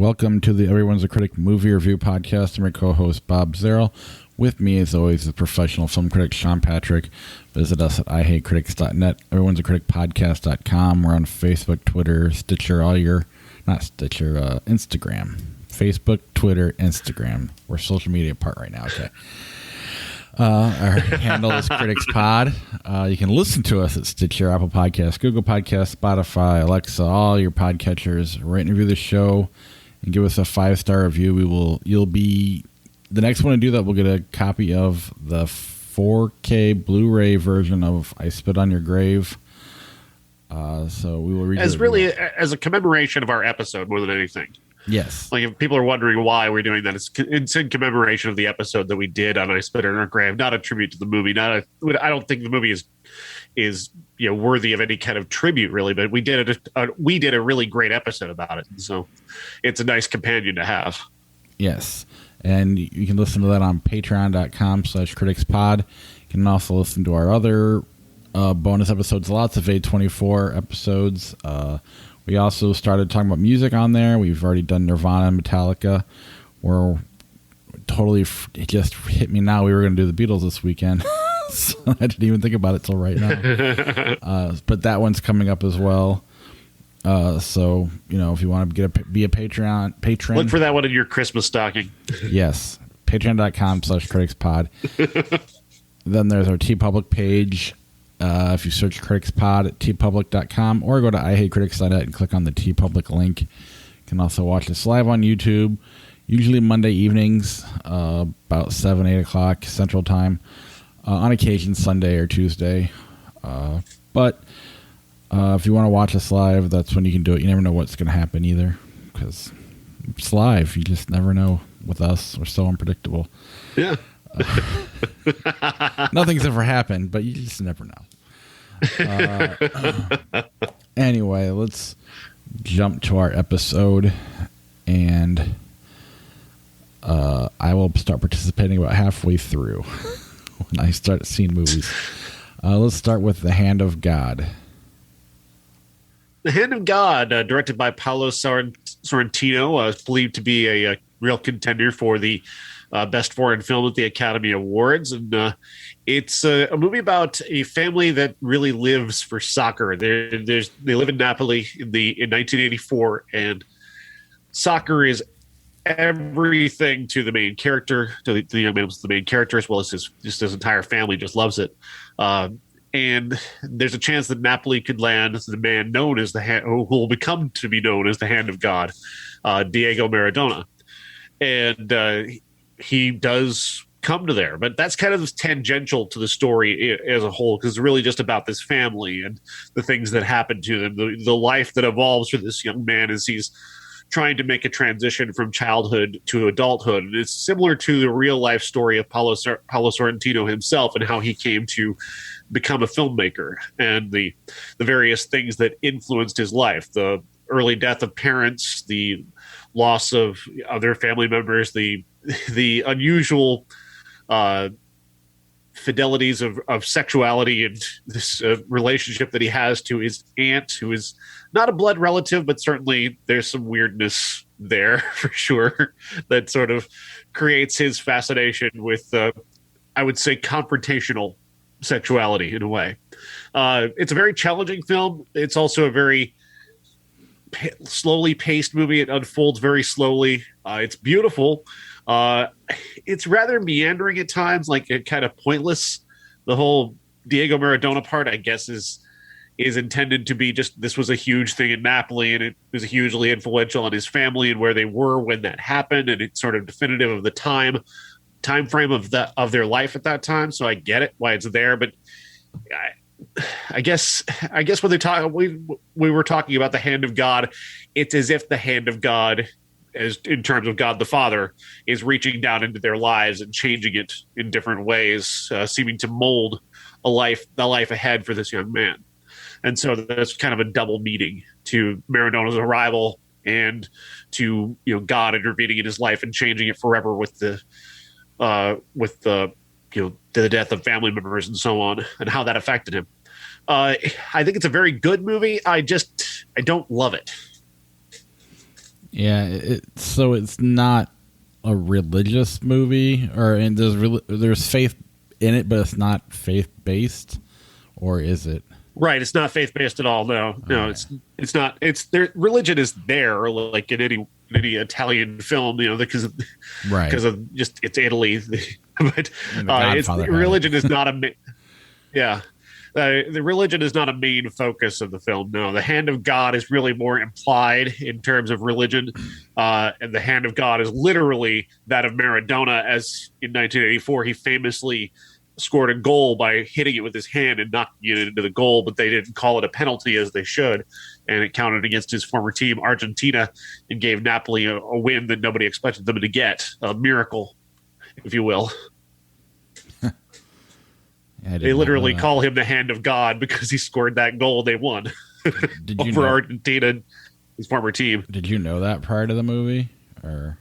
Welcome to the Everyone's a Critic movie review podcast. I'm your co-host, Bob Zerl. With me, as always, is professional film critic Sean Patrick. Visit us at ihatecritics.net, everyone's a critic podcast.com. We're on Facebook, Twitter, Stitcher, Instagram. Facebook, Twitter, Instagram. We're social media apart right now, okay? Our handle is Critics Pod. You can listen to us at Stitcher, Apple Podcasts, Google Podcasts, Spotify, Alexa, all your podcatchers. Rate and review the show and give us a 5-star review. You'll be the next one to do that. We'll get a copy of the 4K Blu-ray version of I Spit on Your Grave. So we will read as a commemoration of our episode more than anything. Yes. Like if people are wondering why we're doing that, it's in commemoration of the episode that we did on I Spit on Your Grave, not a tribute to the movie. I don't think the movie is worthy of any kind of tribute really, but we did a really great episode about it. So it's a nice companion to have. Yes. And you can listen to that on patreon.com/criticspod. You can also listen to our other bonus episodes, lots of A24 episodes. We also started talking about music on there. We've already done Nirvana and Metallica. We're totally, it just hit me now. We were going to do the Beatles this weekend. So I didn't even think about it till right now. But that one's coming up as well. So, if you want to be a patron. Look for that one in your Christmas stocking. Yes. Patreon.com/criticspod. Then there's our TeePublic page. If you search Critics Pod at tpublic.com or go to ihatecritics.net and click on the TeePublic link. You can also watch us live on YouTube, usually Monday evenings, about 7, 8 o'clock Central Time. On occasion, Sunday or Tuesday. But if you want to watch us live, that's when you can do it. You never know what's going to happen either because it's live. You just never know with us. We're so unpredictable. Yeah. Nothing's ever happened, but you just never know. Anyway, let's jump to our episode, and I will start participating about halfway through when I start seeing movies. Let's start with The Hand of God. The Hand of God, directed by Paolo Sorrentino, is believed to be a real contender for the Best Foreign Film at the Academy Awards. And it's a movie about a family that really lives for soccer. They live in Naples in 1984, and soccer is everything to the main character, to the young man who's the main character, as well as his entire family just loves it. And there's a chance that Napoli could land the man known as who will become to be known as the Hand of God, Diego Maradona. And he does come to there, but that's kind of tangential to the story as a whole, because it's really just about this family and the things that happen to them, the life that evolves for this young man as he's trying to make a transition from childhood to adulthood. And it's similar to the real life story of Paolo Sorrentino himself and how he came to become a filmmaker and the various things that influenced his life, the early death of parents, the loss of other family members, the unusual fidelities of sexuality and this relationship that he has to his aunt, who is not a blood relative, but certainly there's some weirdness there for sure that sort of creates his fascination with, I would say, confrontational sexuality in a way. It's a very challenging film. It's also a very slowly paced movie. It unfolds very slowly. It's beautiful. It's rather meandering at times, like kind of pointless. The whole Diego Maradona part, I guess, is intended to be just, this was a huge thing in Napoli, and it was hugely influential on his family and where they were when that happened, and it's sort of definitive of the time frame of their life at that time. So I get it why it's there, but I guess when we were talking about the Hand of God, it's as if the Hand of God, as in terms of God the Father, is reaching down into their lives and changing it in different ways, seeming to mold the life ahead for this young man. And so that's kind of a double meaning to Maradona's arrival and to God intervening in his life and changing it forever with the death of family members and so on, and how that affected him. I think it's a very good movie. I don't love it. Yeah, so it's not a religious movie, and there's faith in it, but it's not faith based, or is it? Right, it's not faith based at all. No, right. it's not. It's their religion is there, like in any Italian film, because Right. of just it's Italy, but religion is not a yeah. The religion is not a main focus of the film. No, the hand of God is really more implied in terms of religion, and the hand of God is literally that of Maradona, as in 1984 he famously scored a goal by hitting it with his hand and knocking it into the goal, but they didn't call it a penalty as they should, and it counted against his former team, Argentina, and gave Napoli a win that nobody expected them to get. A miracle, if you will. They literally call him the hand of God because he scored that goal. They won over Argentina, his former team. Did you know that prior to the movie? Or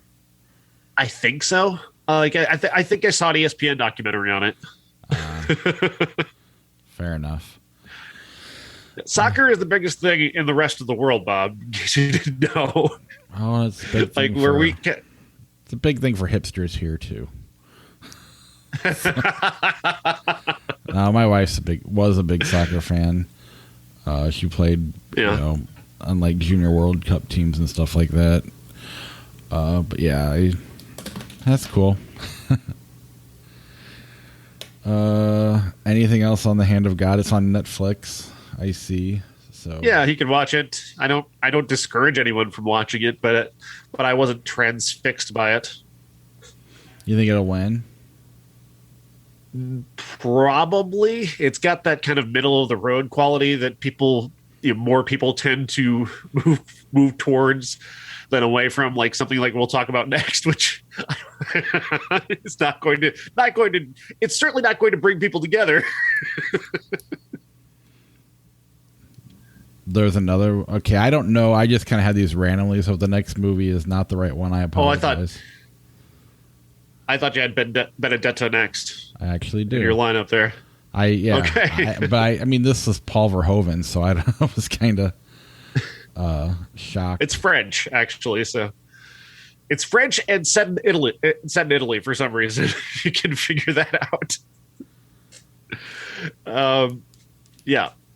I think so. I think I saw an ESPN documentary on it. Fair enough. Soccer is the biggest thing in the rest of the world, Bob. In case you didn't know. Oh, it's a big thing it's a big thing for hipsters here too. My wife's was a big soccer fan. She played, on like junior World Cup teams and stuff like that. But yeah, that's cool. Anything else on the Hand of God? It's on Netflix, I see. So yeah, he could watch it. I don't discourage anyone from watching it, but I wasn't transfixed by it. You think it'll win? Probably. It's got that kind of middle of the road quality that more people tend to move towards than away from, like something like we'll talk about next, which it's not going to it's certainly not going to bring people together. There's another. Okay, I don't know. I just kind of had these randomly, so if the next movie is not the right one, I apologize. I thought you had Benedetta next. I actually do. In your lineup there. Okay. I mean, this is Paul Verhoeven, so I was kind of shocked. It's French, actually. So it's French and set in Italy for some reason. You can figure that out.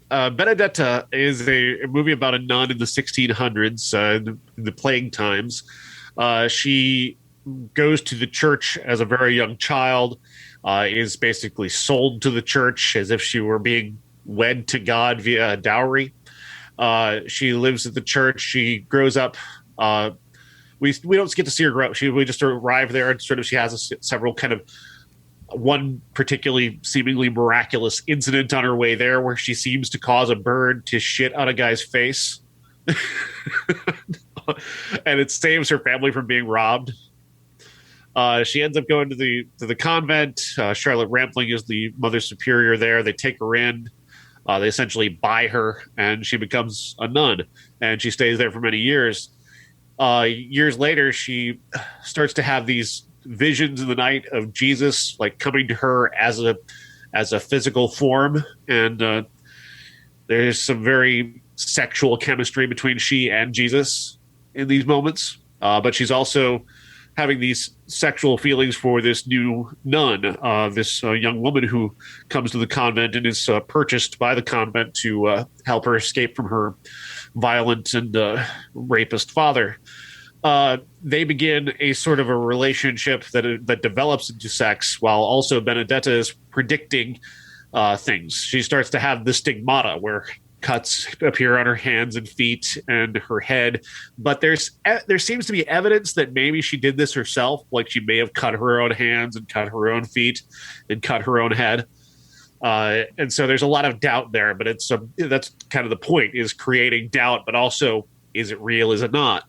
Benedetta is a movie about a nun in the 1600s, in the plague times. She goes to the church as a very young child, is basically sold to the church as if she were being wed to God via a dowry. She lives at the church. She grows up. We don't get to see her grow up. We just arrive there, and sort of she has several kind of one particularly seemingly miraculous incident on her way there where she seems to cause a bird to shit on a guy's face. And it saves her family from being robbed. She ends up going to the convent. Charlotte Rampling is the mother superior there. They take her in. They essentially buy her, and she becomes a nun. And she stays there for many years. Years later, she starts to have these visions in the night of Jesus, like coming to her as a physical form. And there's some very sexual chemistry between she and Jesus in these moments. But she's also having these sexual feelings for this new nun, this young woman who comes to the convent and is purchased by the convent to help her escape from her violent and rapist father. They begin a sort of a relationship that develops into sex, while also Benedetta is predicting things. She starts to have the stigmata where cuts appear on her hands and feet and her head, but there seems to be evidence that maybe she did this herself, like she may have cut her own hands and cut her own feet and cut her own head. And so there's a lot of doubt there, but that's kind of the point, is creating doubt, but also, is it real, is it not?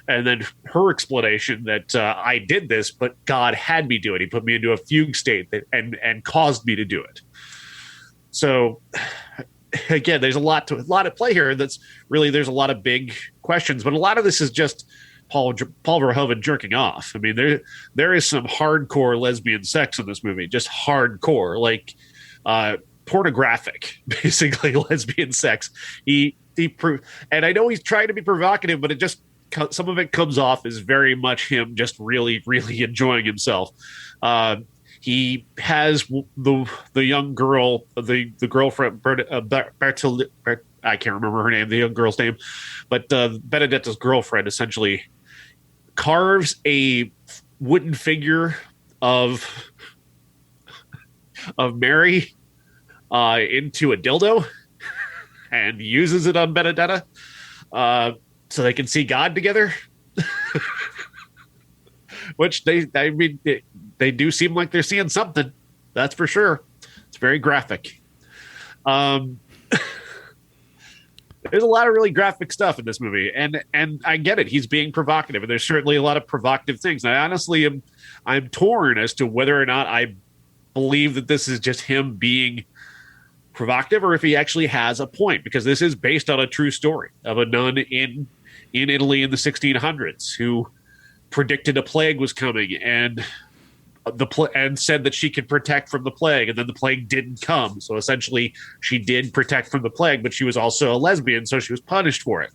And then her explanation that I did this, but God had me do it. He put me into a fugue state and caused me to do it. So again, there's a lot at play here. That's really, there's a lot of big questions, but a lot of this is just Paul Verhoeven jerking off. I mean, there is some hardcore lesbian sex in this movie, just hardcore, like pornographic, basically lesbian sex. And I know he's trying to be provocative, but some of it comes off as very much him just really, really enjoying himself. He has the young girl, the girlfriend, I can't remember her name, the young girl's name, but Benedetta's girlfriend essentially carves a wooden figure of Mary into a dildo and uses it on Benedetta so they can see God together. Which they do seem like they're seeing something. That's for sure. It's very graphic. There's a lot of really graphic stuff in this movie, and I get it. He's being provocative, and there's certainly a lot of provocative things. And I honestly I'm torn as to whether or not I believe that this is just him being provocative or if he actually has a point, because this is based on a true story of a nun in Italy in the 1600s who predicted a plague was coming and said that she could protect from the plague, and then the plague didn't come. So essentially she did protect from the plague, but she was also a lesbian, so she was punished for it.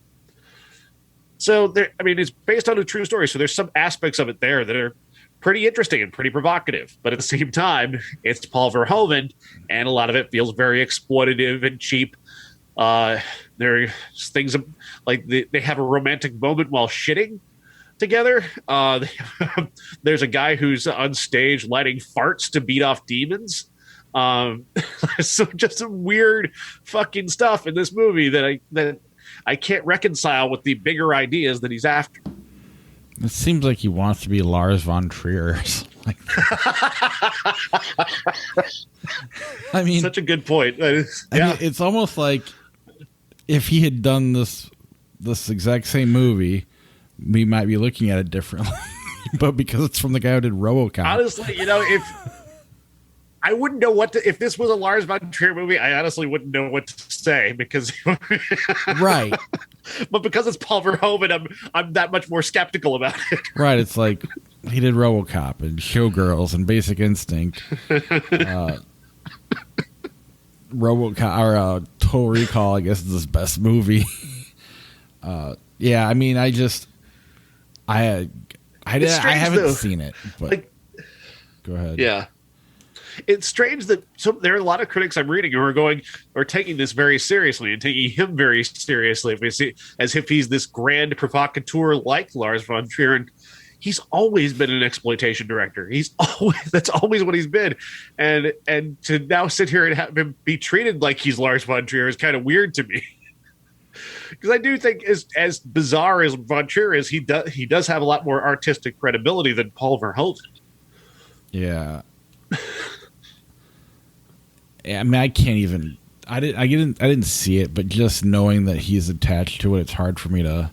So it's based on a true story, so there's some aspects of it there that are pretty interesting and pretty provocative, but at the same time it's Paul Verhoeven, and a lot of it feels very exploitative and cheap. There's things like they have a romantic moment while shitting together. There's a guy who's on stage lighting farts to beat off demons. So just some weird fucking stuff in this movie that I can't reconcile with the bigger ideas that he's after. It seems like he wants to be Lars von Trier. I mean, such a good point. I mean, it's almost like if he had done this exact same movie, we might be looking at it differently. But because it's from the guy who did RoboCop. Honestly, if I wouldn't know if this was a Lars von Trier movie, I honestly wouldn't know what to say, because right. But because it's Paul Verhoeven, I'm that much more skeptical about it. Right. It's like he did RoboCop and Showgirls and Basic Instinct. RoboCop or Total Recall, I guess, is his best movie. Yeah, I mean, I haven't seen it, but go ahead. Yeah. It's strange that there are a lot of critics I'm reading who are taking this very seriously and taking him very seriously. If we see as if he's this grand provocateur like Lars von Trier, and he's always been an exploitation director. That's always what he's been, and to now sit here and have him be treated like he's Lars von Trier is kind of weird to me. Because I do think as bizarre as von Trier is, he does have a lot more artistic credibility than Paul Verhoeven. Yeah. I mean, I can't even. I didn't see it, but just knowing that he's attached to it, it's hard for me to.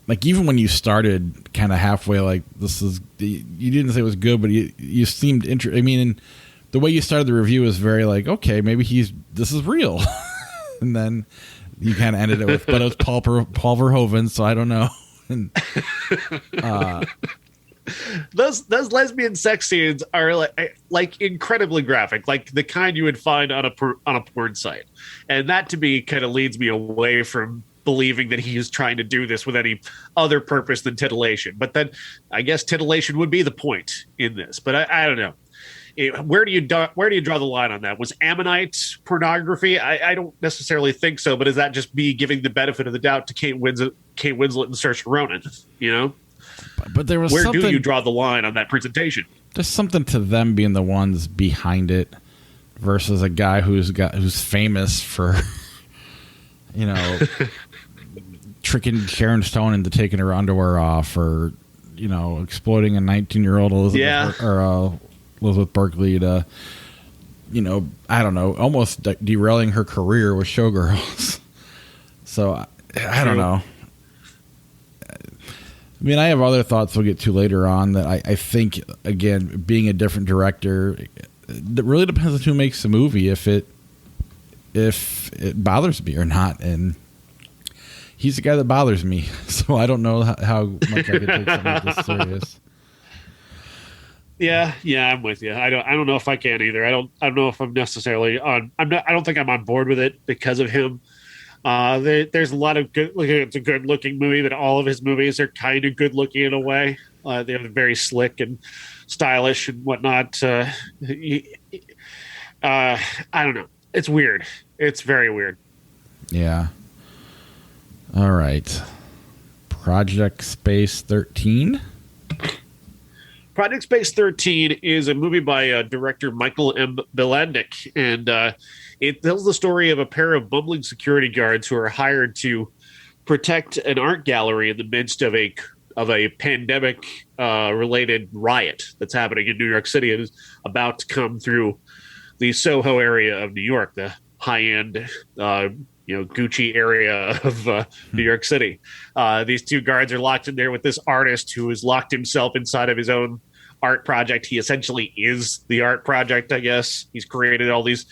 Like, even when you started kind of halfway, like, this is. You didn't say it was good, but you seemed interested. I mean, and the way you started the review was very like, okay, maybe this is real, and then you kind of ended it with, but it was Paul Verhoeven, so I don't know. And, those lesbian sex scenes are like incredibly graphic, like the kind you would find on a porn site, and that to me kind of leads me away from believing that he is trying to do this with any other purpose than titillation. But then I guess titillation would be the point in this. But I don't know. Where do you draw the line on that? Was Ammonite pornography? I don't necessarily think so, but is that just me giving the benefit of the doubt to Kate Winslet and Saoirse Ronan? You know. But there was where do you draw the line on that presentation? There's something to them being the ones behind it versus a guy who's famous for, tricking Sharon Stone into taking her underwear off, or exploiting a 19-year-old Elizabeth Berkley to, I don't know, almost derailing her career with Showgirls. So I don't know. I mean, I have other thoughts we'll get to later on that I think, again, being a different director, it really depends on who makes the movie, if it bothers me or not. And he's the guy that bothers me, so I don't know how much I could take something like this serious. Yeah, I'm with you. I don't know if I can either. I don't know if I'm necessarily on. I don't think I'm on board with it because of him. There's a lot of good. It's a good looking movie, but all of his movies are kind of good looking in a way. They're very slick and stylish and whatnot. I don't know. It's weird. It's very weird. Yeah. All right. Project Space 13. Project Space 13 is a movie by director Michael M. Bilandic, and it tells the story of a pair of bumbling security guards who are hired to protect an art gallery in the midst of a pandemic related riot that's happening in New York City and is about to come through the Soho area of New York, the high end Gucci area of New York City. These two guards are locked in there with this artist who has locked himself inside of his own art project. He essentially is the art project, I guess. He's created all these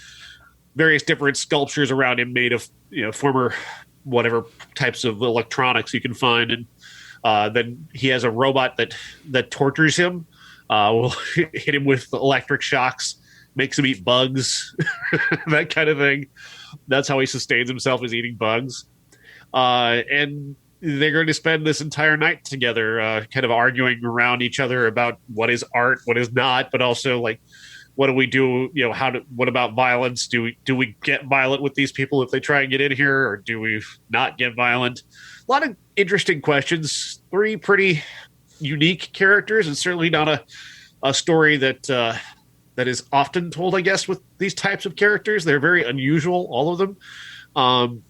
various different sculptures around him made of former whatever types of electronics you can find. And then he has a robot that tortures him, will hit him with electric shocks, makes him eat bugs, that kind of thing. That's how he sustains himself, is eating bugs. And they're going to spend this entire night together, kind of arguing around each other about what is art, what is not, but also like, what do we do? What about violence? Do we get violent with these people if they try and get in here, or do we not get violent? A lot of interesting questions. 3 pretty unique characters, and certainly not a story that is often told, I guess, with these types of characters. They're very unusual, all of them.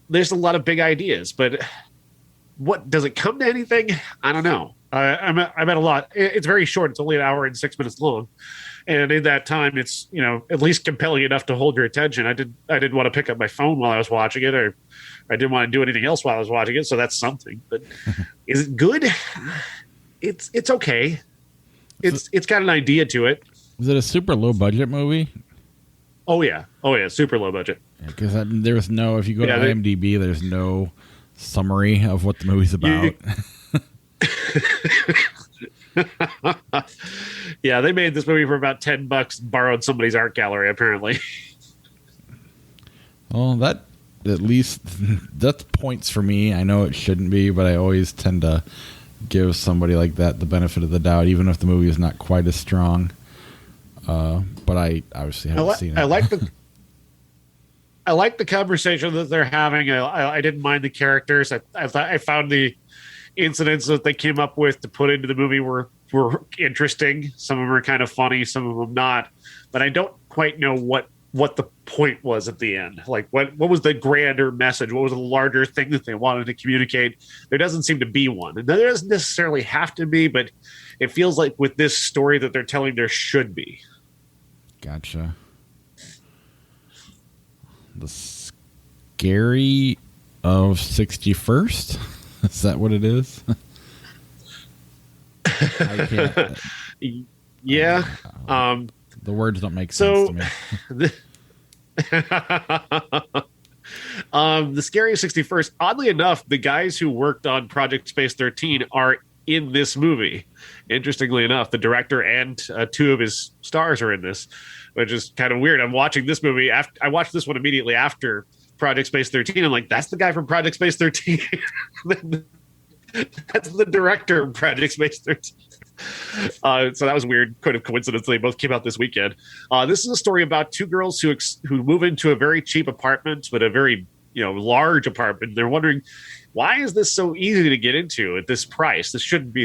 There's a lot of big ideas, but what does it come to anything? I don't know. I'm at a lot. It's very short. It's only 1 hour and 6 minutes long, and in that time, it's at least compelling enough to hold your attention. I didn't want to pick up my phone while I was watching it, or I didn't want to do anything else while I was watching it. So that's something. But is it good? It's okay. It's got an idea to it. Is it a super low budget movie? Oh yeah, super low budget. Because there's no, if you go to IMDb, there's no summary of what the movie's about. Yeah, they made this movie for about $10, borrowed somebody's art gallery, apparently. Well, that at least that's points for me. I know it shouldn't be, but I always tend to give somebody like that the benefit of the doubt, even if the movie is not quite as strong. But I obviously haven't seen it. I like the conversation that they're having. I didn't mind the characters. I found the incidents that they came up with to put into the movie were interesting. Some of them are kind of funny, some of them not. But I don't quite know what the point was at the end. Like what was the grander message? What was the larger thing that they wanted to communicate? There doesn't seem to be one. And there doesn't necessarily have to be, but it feels like with this story that they're telling, there should be. Gotcha. The Scary of 61st? Is that what it is? I can't. Yeah. The words don't make sense to me. The Scary of 61st, oddly enough, the guys who worked on Project Space 13 are in this movie. Interestingly enough, the director and 2 of his stars are in this, which is kind of weird. I'm watching this movie. I watched this one immediately after Project Space 13. I'm like, that's the guy from Project Space 13. That's the director of Project Space 13. So that was weird. Kind of coincidence. They both came out this weekend. This is a story about 2 girls who move into a very cheap apartment, but a very large apartment. They're wondering, why is this so easy to get into at this price? This shouldn't be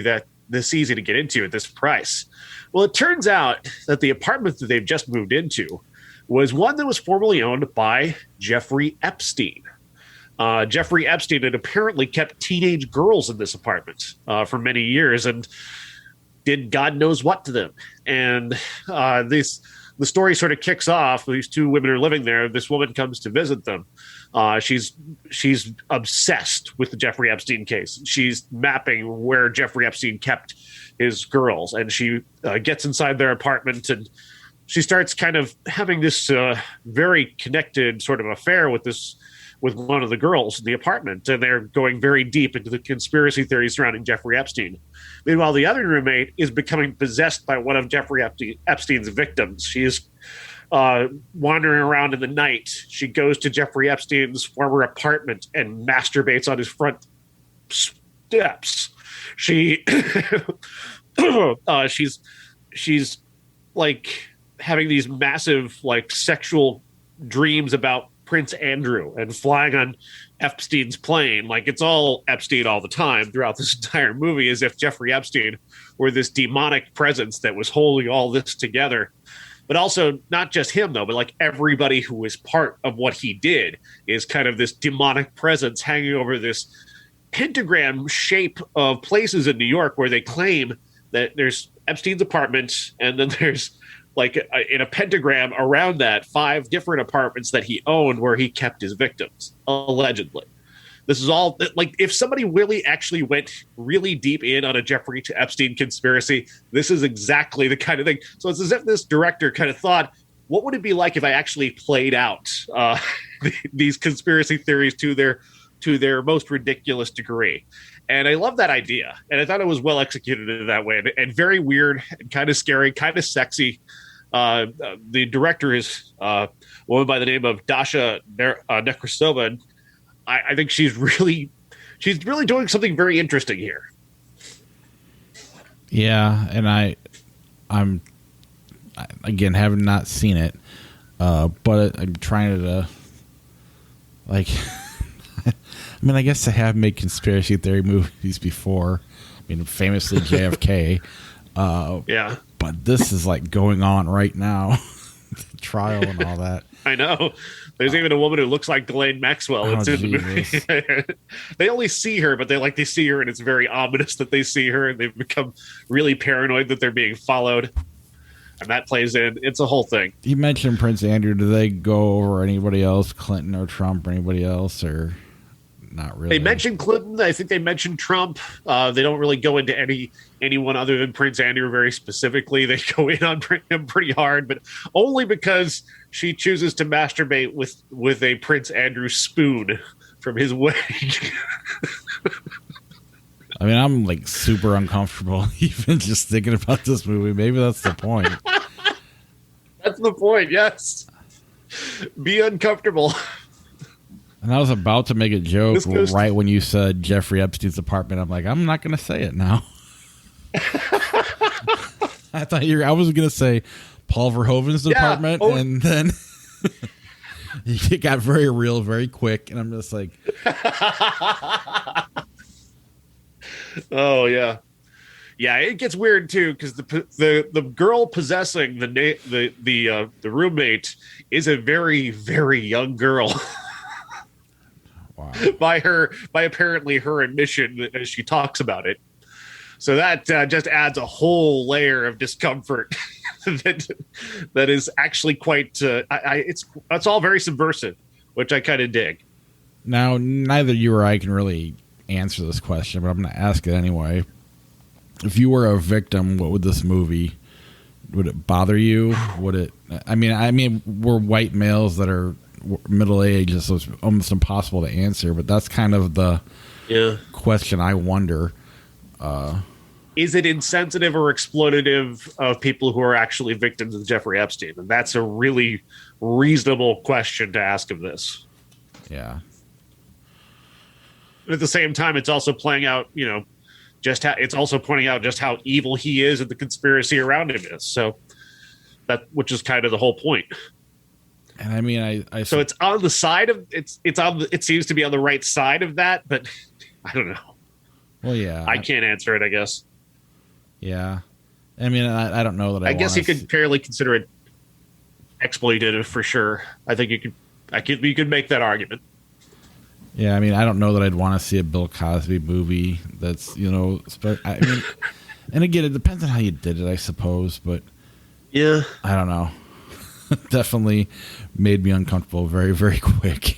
this easy to get into at this price. Well, it turns out that the apartment that they've just moved into was one that was formerly owned by Jeffrey Epstein. Jeffrey Epstein had apparently kept teenage girls in this apartment for many years and did God knows what to them. And the story sort of kicks off. These 2 women are living there. This woman comes to visit them. She's obsessed with the Jeffrey Epstein case. She's mapping where Jeffrey Epstein kept his girls, and she gets inside their apartment, and she starts kind of having this very connected sort of affair with one of the girls in the apartment, and they're going very deep into the conspiracy theories surrounding Jeffrey Epstein. Meanwhile, the other roommate is becoming possessed by one of Jeffrey Epstein's victims. She is wandering around in the night. She goes to Jeffrey Epstein's former apartment and masturbates on his front steps. She she's like having these massive like sexual dreams about Prince Andrew and flying on Epstein's plane. Like it's all Epstein all the time throughout this entire movie, as if Jeffrey Epstein were this demonic presence that was holding all this together. But also not just him though, but like everybody who was part of what he did is kind of this demonic presence hanging over this pentagram shape of places in New York where they claim that there's Epstein's apartment and then there's like in a pentagram around that 5 different apartments that he owned where he kept his victims, allegedly. This is all like if somebody really actually went really deep in on a Jeffrey Epstein conspiracy, this is exactly the kind of thing. So it's as if this director kind of thought, what would it be like if I actually played out these conspiracy theories to their most ridiculous degree? And I love that idea. And I thought it was well executed in that way and very weird and kind of scary, kind of sexy. The director is a woman by the name of Dasha Nekrasova. And I think she's really doing something very interesting here. Yeah, and I'm again having not seen it, but I'm trying to like. I mean, I guess I have made conspiracy theory movies before. I mean, famously JFK. Yeah, but this is like going on right now, the trial and all that. I know. There's even a woman who looks like Ghislaine Maxwell. It's in the movie. They only see her, but they see her, and it's very ominous that they see her, and they've become really paranoid that they're being followed. And that plays in. It's a whole thing. You mentioned Prince Andrew. Do they go over anybody else, Clinton or Trump or anybody else, or not really? They mentioned Clinton. I think they mentioned Trump. They don't really go into anyone other than Prince Andrew very specifically. They go in on him pretty hard, but only because she chooses to masturbate with a Prince Andrew spoon from his wedding. I mean, I'm like super uncomfortable even just thinking about this movie. Maybe that's the point. That's the point, yes. Be uncomfortable. And I was about to make a joke right when you said Jeffrey Epstein's apartment. I'm like, I'm not going to say it now. I thought I was going to say Paul Verhoeven's apartment, and then it got very real very quick, and I'm just like... Oh yeah, yeah. It gets weird too because the girl possessing the roommate is a very very young girl. Wow. By apparently her admission as she talks about it. So that just adds a whole layer of discomfort that is actually quite. It's all very subversive, which I kind of dig. Now, neither you or I can really answer this question, but I'm going to ask it anyway. If you were a victim, what would this movie? Would it bother you? Would it? I mean, we're white males that are middle aged, so it's almost impossible to answer. But that's kind of the question I wonder. Is it insensitive or exploitative of people who are actually victims of Jeffrey Epstein? And that's a really reasonable question to ask of this. Yeah. But at the same time, it's also playing out, it's also pointing out just how evil he is and the conspiracy around him is. So which is kind of the whole point. And I mean, so it's on the side of it seems to be on the right side of that, but I don't know. Well, yeah, I can't answer it, I guess. Yeah. I mean, I don't know that I guess you could fairly consider it exploitative for sure. I think you could make that argument. Yeah, I mean, I don't know that I'd want to see a Bill Cosby movie that's, I mean, and again, it depends on how you did it, I suppose, but yeah, I don't know. Definitely made me uncomfortable very, very quick.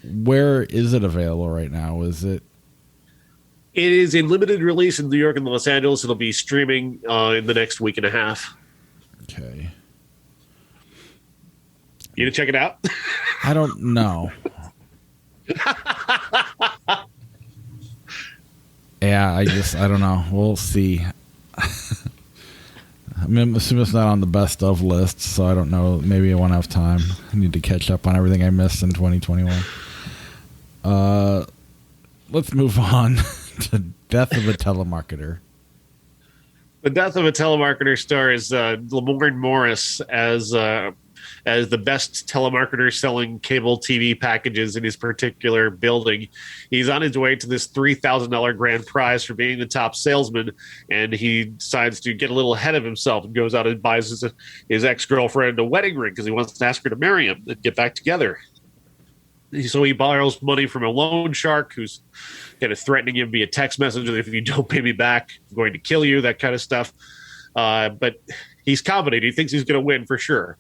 Where is it available right now? Is it? It is in limited release in New York and Los Angeles. It'll be streaming in the next week and a half. Okay. You gonna check it out? I don't know. Yeah, I don't know. We'll see. I mean, I'm assuming it's not on the best of list, so I don't know. Maybe I won't have time. I need to catch up on everything I missed in 2021. Let's move on to Death of a Telemarketer. The Death of a Telemarketer stars Lamorne Morris as the best telemarketer selling cable TV packages in his particular building. He's on his way to this $3,000 grand prize for being the top salesman, and he decides to get a little ahead of himself and goes out and buys his ex-girlfriend a wedding ring because he wants to ask her to marry him and get back together. So he borrows money from a loan shark who's kind of threatening him via text message that if you don't pay me back, I'm going to kill you, that kind of stuff. But he's confident. He thinks he's going to win for sure.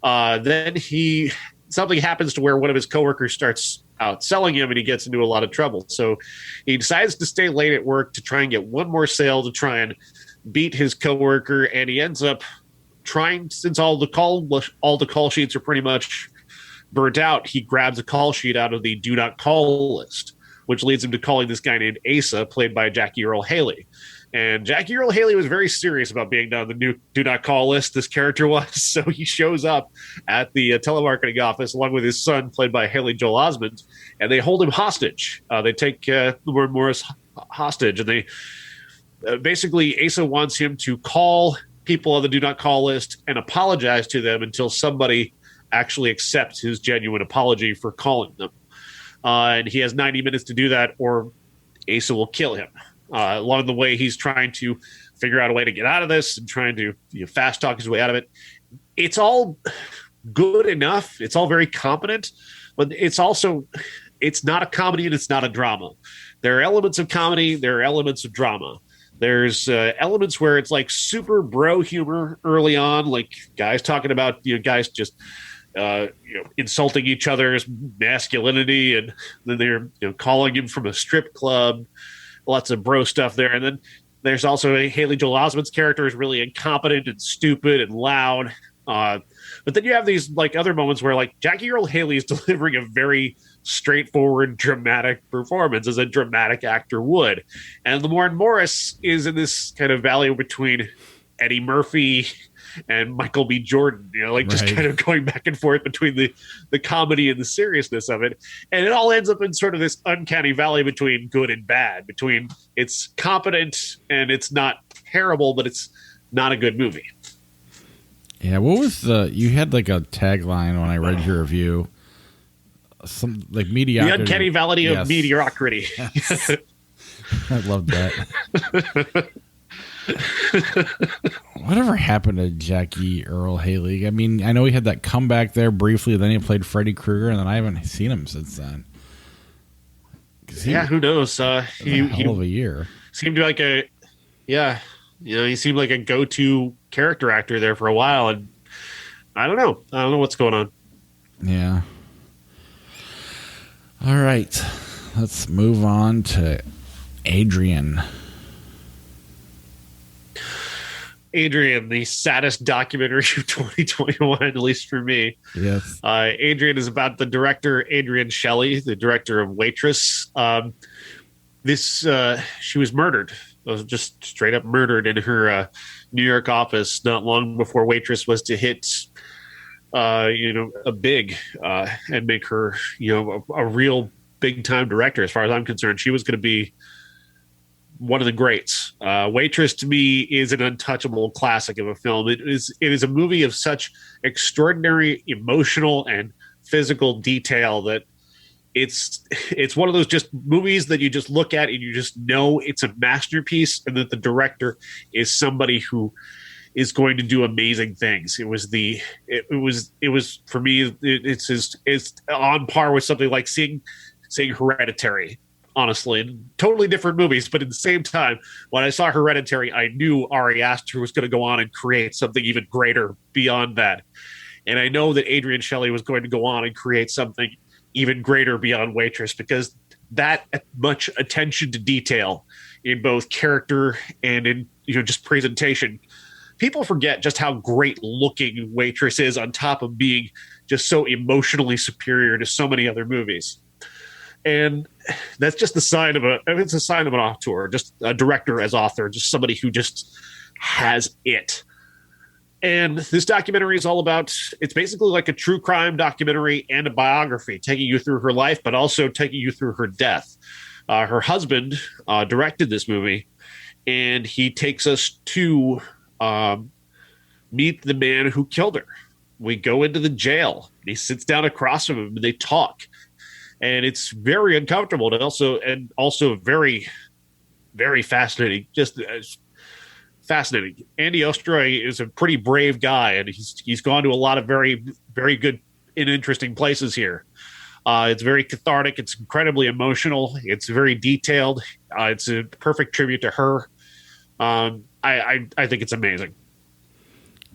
Then something happens to where one of his coworkers starts outselling him and he gets into a lot of trouble. So he decides to stay late at work to try and get one more sale to try and beat his coworker. And he ends up trying, since all the call sheets are pretty much burnt out, he grabs a call sheet out of the do not call list, which leads him to calling this guy named Asa, played by Jackie Earle Haley. And Jackie Earle Haley was very serious about being on the new do not call list, this character was. So he shows up at the telemarketing office along with his son, played by Haley Joel Osment, and they hold him hostage. They take Lamorne Morris hostage, and they basically, Asa wants him to call people on the do not call list and apologize to them until somebody actually accepts his genuine apology for calling them. And he has 90 minutes to do that, or Asa will kill him. Along the way, he's trying to figure out a way to get out of this and trying to fast talk his way out of it. It's all good enough. It's all very competent, but it's not a comedy and it's not a drama. There are elements of comedy. There are elements of drama. There's elements where it's like super bro humor early on, like guys talking about, guys just insulting each other's masculinity, and then they're calling him from a strip club. Lots of bro stuff there. And then there's also Haley Joel Osment's character is really incompetent and stupid and loud. But then you have these like other moments where like Jackie Earle Haley is delivering a very straightforward, dramatic performance as a dramatic actor would. And Lamorne Morris is in this kind of valley between Eddie Murphy and Michael B. Jordan, just kind of going back and forth between the comedy and the seriousness of it. And it all ends up in sort of this uncanny valley between good and bad, between it's competent and it's not terrible, but it's not a good movie. Yeah, what was you had like a tagline when I read your review, some like mediocrity. The uncanny valley of mediocrity. Yes. I love that. Whatever happened to Jackie Earle Haley? I mean, I know he had that comeback there briefly, then he played Freddy Krueger, and then I haven't seen him since then. Who knows? He hell of a year. Seemed like he seemed like a go-to character actor there for a while, and I don't know what's going on. Yeah. All right, let's move on to Adrian. Adrian, the saddest documentary of 2021, at least for me. Yes. Adrian is about the director, Adrienne Shelly, the director of Waitress. She was murdered, just straight up murdered in her New York office not long before Waitress was to hit, a big and make her, a real big time director. As far as I'm concerned, she was going to be one of the greats. Waitress to me is an untouchable classic of a film. It is a movie of such extraordinary emotional and physical detail that it's one of those just movies that you just look at and you just know it's a masterpiece, and that the director is somebody who is going to do amazing things. It was for me, it's on par with something like seeing Hereditary. Honestly, totally different movies, but at the same time, when I saw Hereditary, I knew Ari Aster was going to go on and create something even greater beyond that. And I know that Adrienne Shelly was going to go on and create something even greater beyond Waitress, because that much attention to detail in both character and in just presentation, people forget just how great looking Waitress is, on top of being just so emotionally superior to so many other movies. And that's just it's a sign of an auteur, just a director as author, just somebody who just has it. And this documentary is all about, it's basically like a true crime documentary and a biography, taking you through her life, but also taking you through her death. Her husband directed this movie, and he takes us to meet the man who killed her. We go into the jail. He sits down across from him, and they talk. And it's very uncomfortable, and also very, very fascinating. Just fascinating. Andy Ostroy is a pretty brave guy, and he's gone to a lot of very, very good and interesting places here. It's very cathartic. It's incredibly emotional. It's very detailed. It's a perfect tribute to her. I think it's amazing.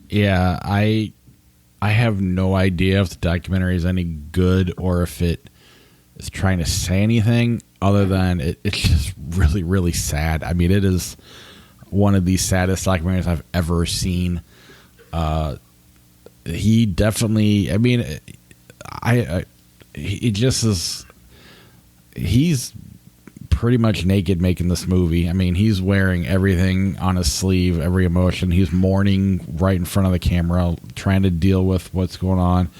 Yeah, I have no idea if the documentary is any good or if it is trying to say anything other than it's just really, really sad. I mean, it is one of the saddest documentaries I've ever seen. He definitely, I mean, he just is, he's pretty much naked making this movie. I mean, he's wearing everything on his sleeve, every emotion. He's mourning right in front of the camera, trying to deal with what's going on.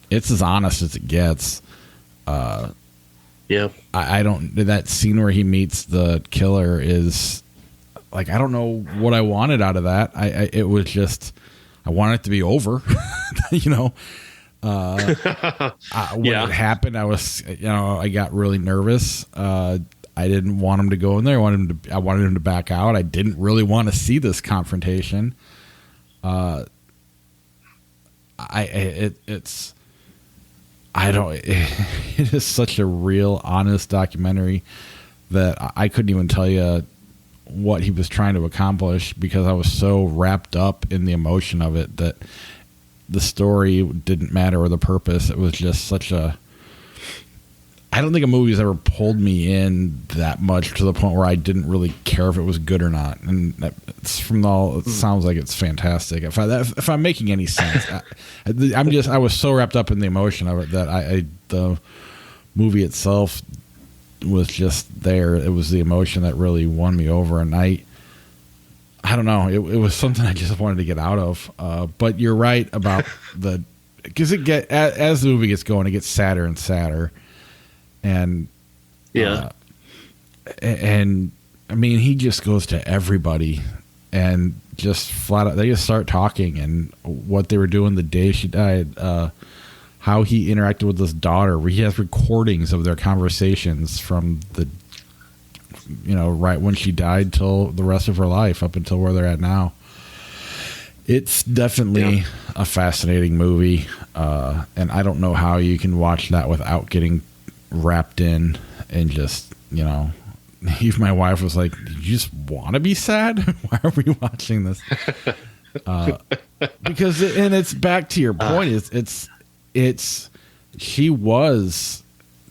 It's as honest as it gets. Yeah. I don't, that scene where he meets the killer is like, I don't know what I wanted out of that. It was just, I wanted it to be over, you know. When it happened, I got really nervous. I didn't want him to go in there. I wanted him to back out. I didn't really want to see this confrontation. It is such a real, honest documentary that I couldn't even tell you what he was trying to accomplish because I was so wrapped up in the emotion of it that the story didn't matter or the purpose. It was just such a, I don't think a movie's ever pulled me in that much to the point where I didn't really care if it was good or not. And it's from all, it sounds like it's fantastic. If I'm making any sense, I was so wrapped up in the emotion of it that the movie itself was just there. It was the emotion that really won me over. And I don't know. It was something I just wanted to get out of. But you're right about because as the movie gets going, it gets sadder and sadder. And and I mean, he just goes to everybody and just flat out, they just start talking and what they were doing the day she died, how he interacted with his daughter. He has recordings of their conversations from right when she died till the rest of her life, up until where they're at now. It's definitely a fascinating movie. And I don't know how you can watch that without getting wrapped in and just, even my wife was like, "Did you just want to be sad? Why are we watching this?" Because it's back to your point. She was,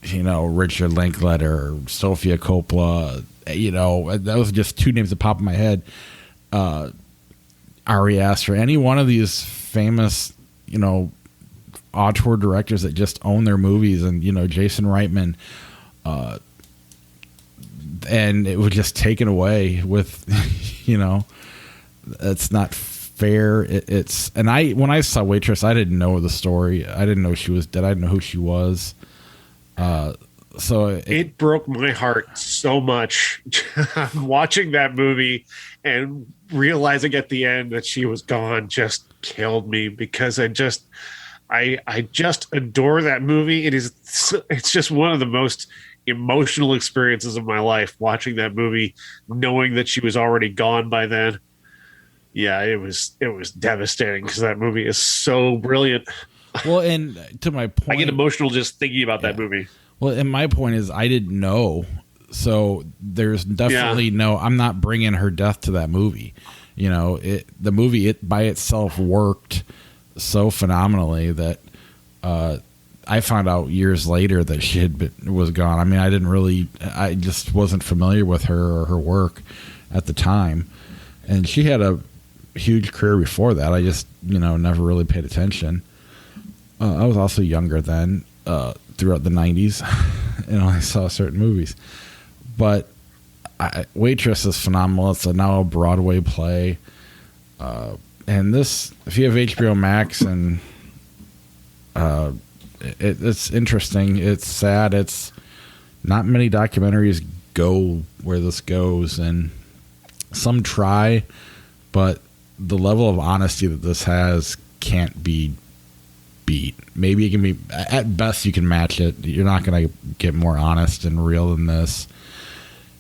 Richard Linklater, Sofia Coppola. Those are just two names that pop in my head. Ari Aster, any one of these famous, auteur directors that just own their movies, and Jason Reitman, and it was just taken away with, it's not fair. When I saw Waitress, I didn't know the story. I didn't know she was dead. I didn't know who she was. So it broke my heart so much watching that movie and realizing at the end that she was gone just killed me, because I just adore that movie. It's just one of the most emotional experiences of my life, watching that movie, knowing that she was already gone by then. Yeah, it was devastating because that movie is so brilliant. Well, and to my point, I get emotional just thinking about that movie. Well, and my point is, I didn't know, so there's definitely I'm not bringing her death to that movie. The movie by itself worked so phenomenally that I found out years later that she was gone. I mean, I just wasn't familiar with her or her work at the time, and she had a huge career before that. I just never really paid attention. I was also younger then, throughout the 90s, and I saw certain movies. But Waitress is phenomenal. It's now a Broadway play. And this, if you have HBO Max, and it's interesting. It's sad. It's not many documentaries go where this goes, and some try, but the level of honesty that this has can't be beat. Maybe it can be, at best you can match it. You're not going to get more honest and real than this,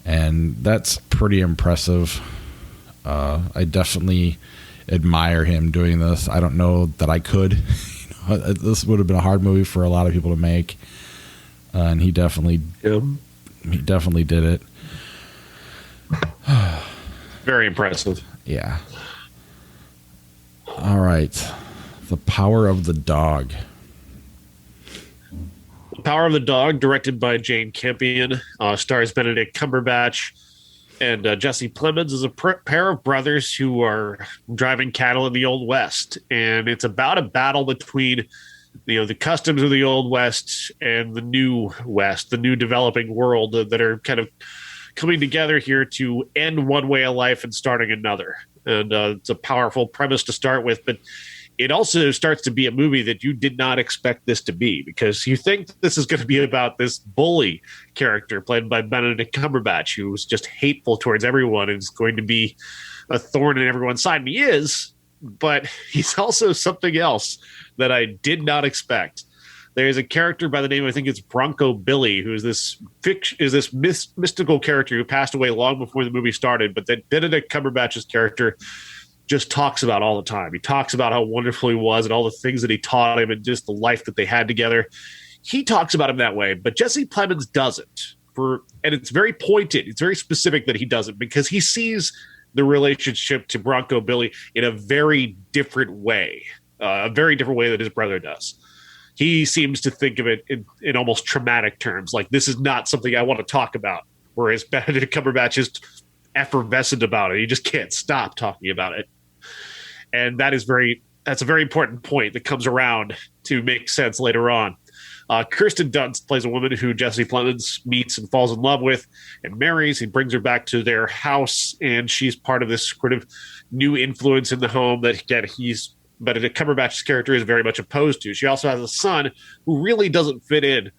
and that's pretty impressive. I definitely admire him doing this. I don't know that I could. This would have been a hard movie for a lot of people to make, and he definitely did it. Very impressive. Yeah. All right. The Power of the Dog. The Power of the Dog, directed by Jane Campion, stars Benedict Cumberbatch and Jesse Plemons, is a pair of brothers who are driving cattle in the Old West, and it's about a battle between the customs of the Old West and the New West, the new developing world that are kind of coming together here to end one way of life and starting another. And it's a powerful premise to start with, but it also starts to be a movie that you did not expect this to be, because you think this is going to be about this bully character played by Benedict Cumberbatch, who's just hateful towards everyone and is going to be a thorn in everyone's side. And he is, but he's also something else that I did not expect. There's a character by the name, I think it's Bronco Billy, who is this mystical character who passed away long before the movie started, but that Benedict Cumberbatch's character just talks about all the time. He talks about how wonderful he was and all the things that he taught him and just the life that they had together. He talks about him that way, but Jesse Plemons doesn't. And it's very pointed. It's very specific that he doesn't, because he sees the relationship to Bronco Billy in a very different way, a very different way that his brother does. He seems to think of it in almost traumatic terms, like this is not something I want to talk about, whereas Benedict Cumberbatch is effervescent about it. He just can't stop talking about it. And that's a very important point that comes around to make sense later on. Kirsten Dunst plays a woman who Jesse Plemons meets and falls in love with and marries. He brings her back to their house, and she's part of this sort of new influence in the home that Benedict Cumberbatch's character is very much opposed to. She also has a son who really doesn't fit in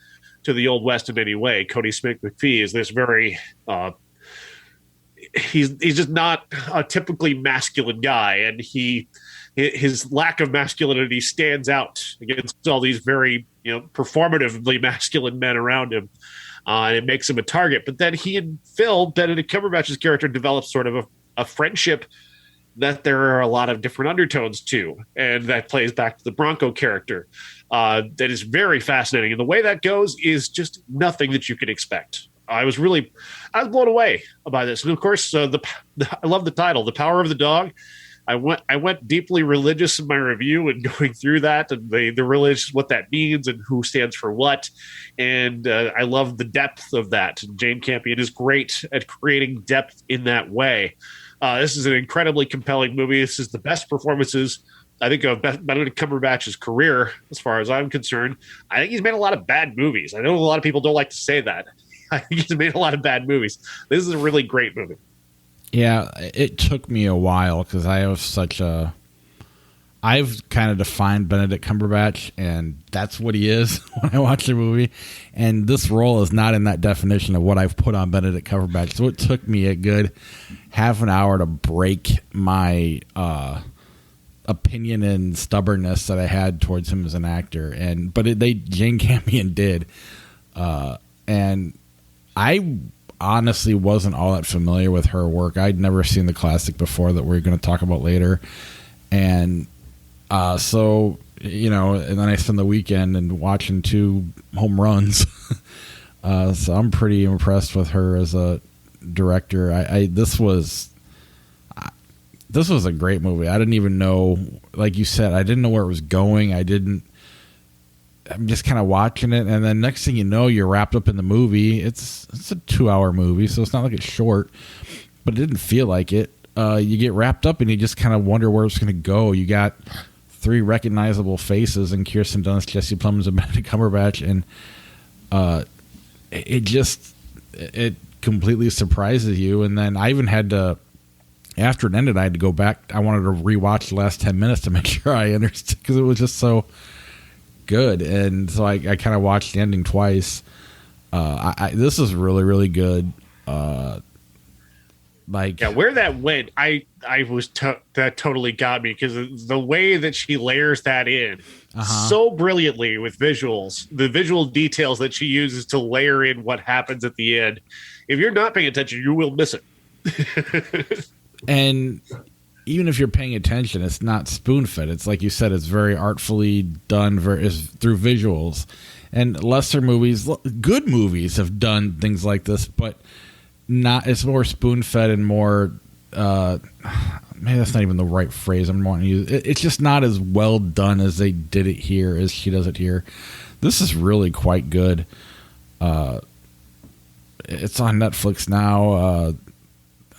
to the Old West in any way. Cody Smith McPhee is this very he's just not a typically masculine guy, and his lack of masculinity stands out against all these very performatively masculine men around him, and it makes him a target. But then he and Phil, Benedict Cumberbatch's character, develops sort of a friendship that there are a lot of different undertones to, and that plays back to the Bronco character. That is very fascinating, and the way that goes is just nothing that you could expect. I was blown away by this. And of course, I love the title, The Power of the Dog. I went deeply religious in my review and going through that and the religious, what that means and who stands for what. And I love the depth of that. And Jane Campion is great at creating depth in that way. This is an incredibly compelling movie. This is the best performances, I think, of Benedict Cumberbatch's career, as far as I'm concerned. I think he's made a lot of bad movies. I know a lot of people don't like to say that. I think he's made a lot of bad movies. This is a really great movie. Yeah, it took me a while because I've kind of defined Benedict Cumberbatch, and that's what he is when I watch the movie. And this role is not in that definition of what I've put on Benedict Cumberbatch. So it took me a good half an hour to break my opinion and stubbornness that I had towards him as an actor. But Jane Campion did. And I honestly wasn't all that familiar with her work. I'd never seen the classic before that we're going to talk about later. And so, and then I spent the weekend and watching 2 home runs. So I'm pretty impressed with her as a director. This was a great movie. I didn't even know, like you said, I didn't know where it was going. I'm just kind of watching it, and then next thing you know, you're wrapped up in the movie. It's a 2-hour movie, so it's not like it's short, but it didn't feel like it. You get wrapped up, and you just kind of wonder where it's going to go. You got 3 recognizable faces in Kirsten Dunst, Jesse Plemons, and Benedict Cumberbatch, and it completely surprises you. And then I even had to after it ended, I had to go back. I wanted to rewatch the last 10 minutes to make sure I understood, because it was just so good. And so I kind of watched the ending twice. This is really, really good. Where that went, I was that totally got me, because the way that she layers that in so brilliantly with visuals, the visual details that she uses to layer in what happens at the end. If you're not paying attention, you will miss it. And even if you're paying attention, it's not spoon-fed. It's like you said, it's very artfully done through visuals. And lesser movies, good movies, have done things like this, but not. It's more spoon-fed and more. Maybe that's not even the right phrase I'm wanting to use. It's just not as well done as they did it here, as she does it here. This is really quite good. It's on Netflix now.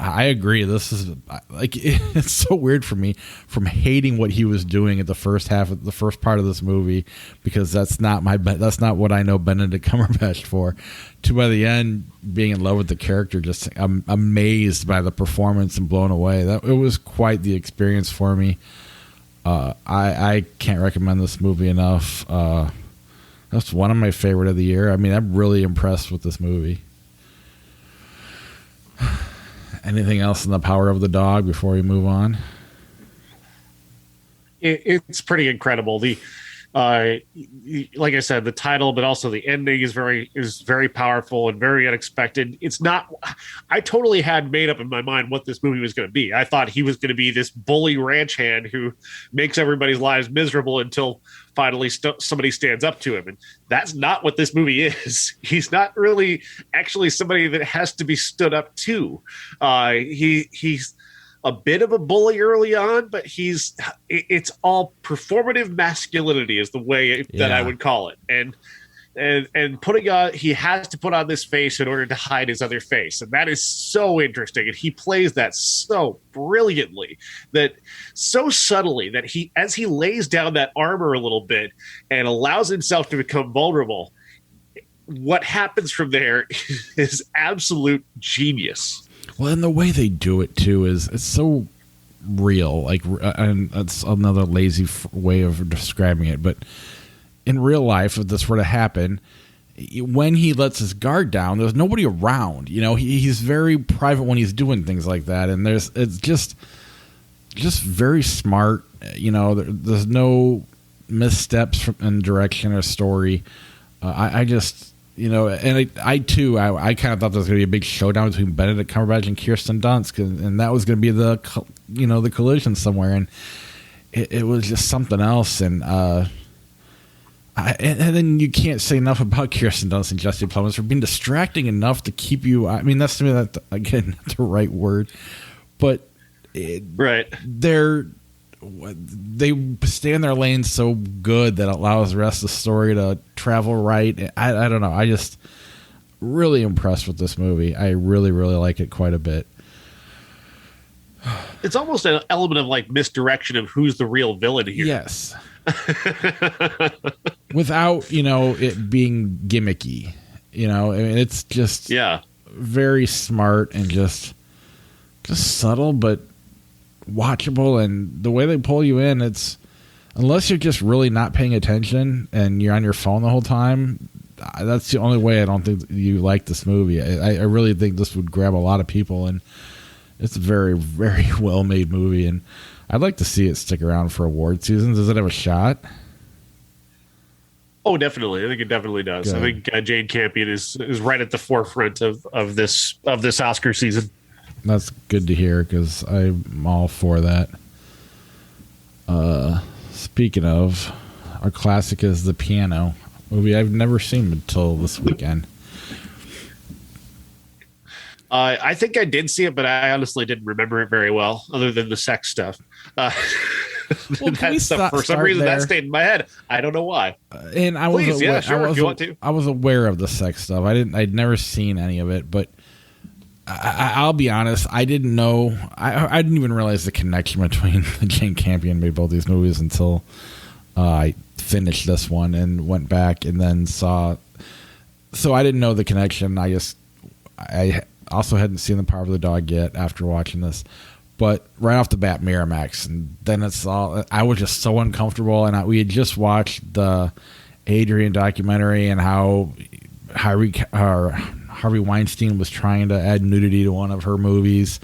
I agree. This is like, it's so weird for me from hating what he was doing at the first part of this movie, because that's not what I know Benedict Cumberbatch for, to by the end being in love with the character. Just I'm amazed by the performance and blown away. It was quite the experience for me. I can't recommend this movie enough. That's one of my favorite of the year. I mean, I'm really impressed with this movie. Anything else in The Power of the Dog before we move on? It's pretty incredible. Like I said, the title, but also the ending is very powerful and very unexpected. It's not. I totally had made up in my mind what this movie was going to be. I thought he was going to be this bully ranch hand who makes everybody's lives miserable until finally somebody stands up to him, and that's not what this movie is. He's not really actually somebody that has to be stood up to. He's a bit of a bully early on, but it's all performative masculinity is the way that I would call it. And putting on, he has to put on this face in order to hide his other face. And that is so interesting. And he plays that so brilliantly, that so subtly, that as he lays down that armor a little bit and allows himself to become vulnerable, what happens from there is absolute genius. Well, and the way they do it too it's so real. Like, and that's another lazy way of describing it. But in real life, if this were to happen, when he lets his guard down, there's nobody around. You know, he's very private when he's doing things like that, and it's just very smart. You know, there's no missteps in direction or story. I just. You know, and I too, I kind of thought there was going to be a big showdown between Benedict Cumberbatch and Kirsten Dunst, and that was going to be the collision somewhere, and it was just something else, and then you can't say enough about Kirsten Dunst and Jesse Plemons for being distracting enough to keep you. I mean, that's to me that again not the right word, but right. They stay in their lane so good that allows the rest of the story to travel right. I don't know. I just really impressed with this movie. I really, really like it quite a bit. It's almost an element of like misdirection of who's the real villain here. Yes. Without, it being gimmicky. I mean, it's just very smart and just subtle, but watchable, and the way they pull you in, it's unless you're just really not paying attention and you're on your phone the whole time, that's the only way I don't think you like this movie. I really think this would grab a lot of people, and it's a very, very well made movie, and I'd like to see it stick around for award season. Does it have a shot? Oh, definitely. I think it definitely does. Good. I think Jane Campion is right at the forefront of this Oscar season. That's good to hear, because I'm all for that. Speaking of, our classic is The Piano, movie I've never seen until this weekend. I think I did see it, but I honestly didn't remember it very well, other than the sex stuff. Well, that stuff, for some reason, that stayed in my head. I don't know why. And I was aware, if you want to. I was aware of the sex stuff. I'd never seen any of it, but I'll be honest, I didn't know. I didn't even realize the connection between Jane Campion made both these movies until I finished this one and went back and then saw. So I didn't know the connection. I also hadn't seen The Power of the Dog yet after watching this. But right off the bat, Miramax, and then it's all. I was just so uncomfortable, and we had just watched the Adrian documentary and how Harvey Weinstein was trying to add nudity to one of her movies.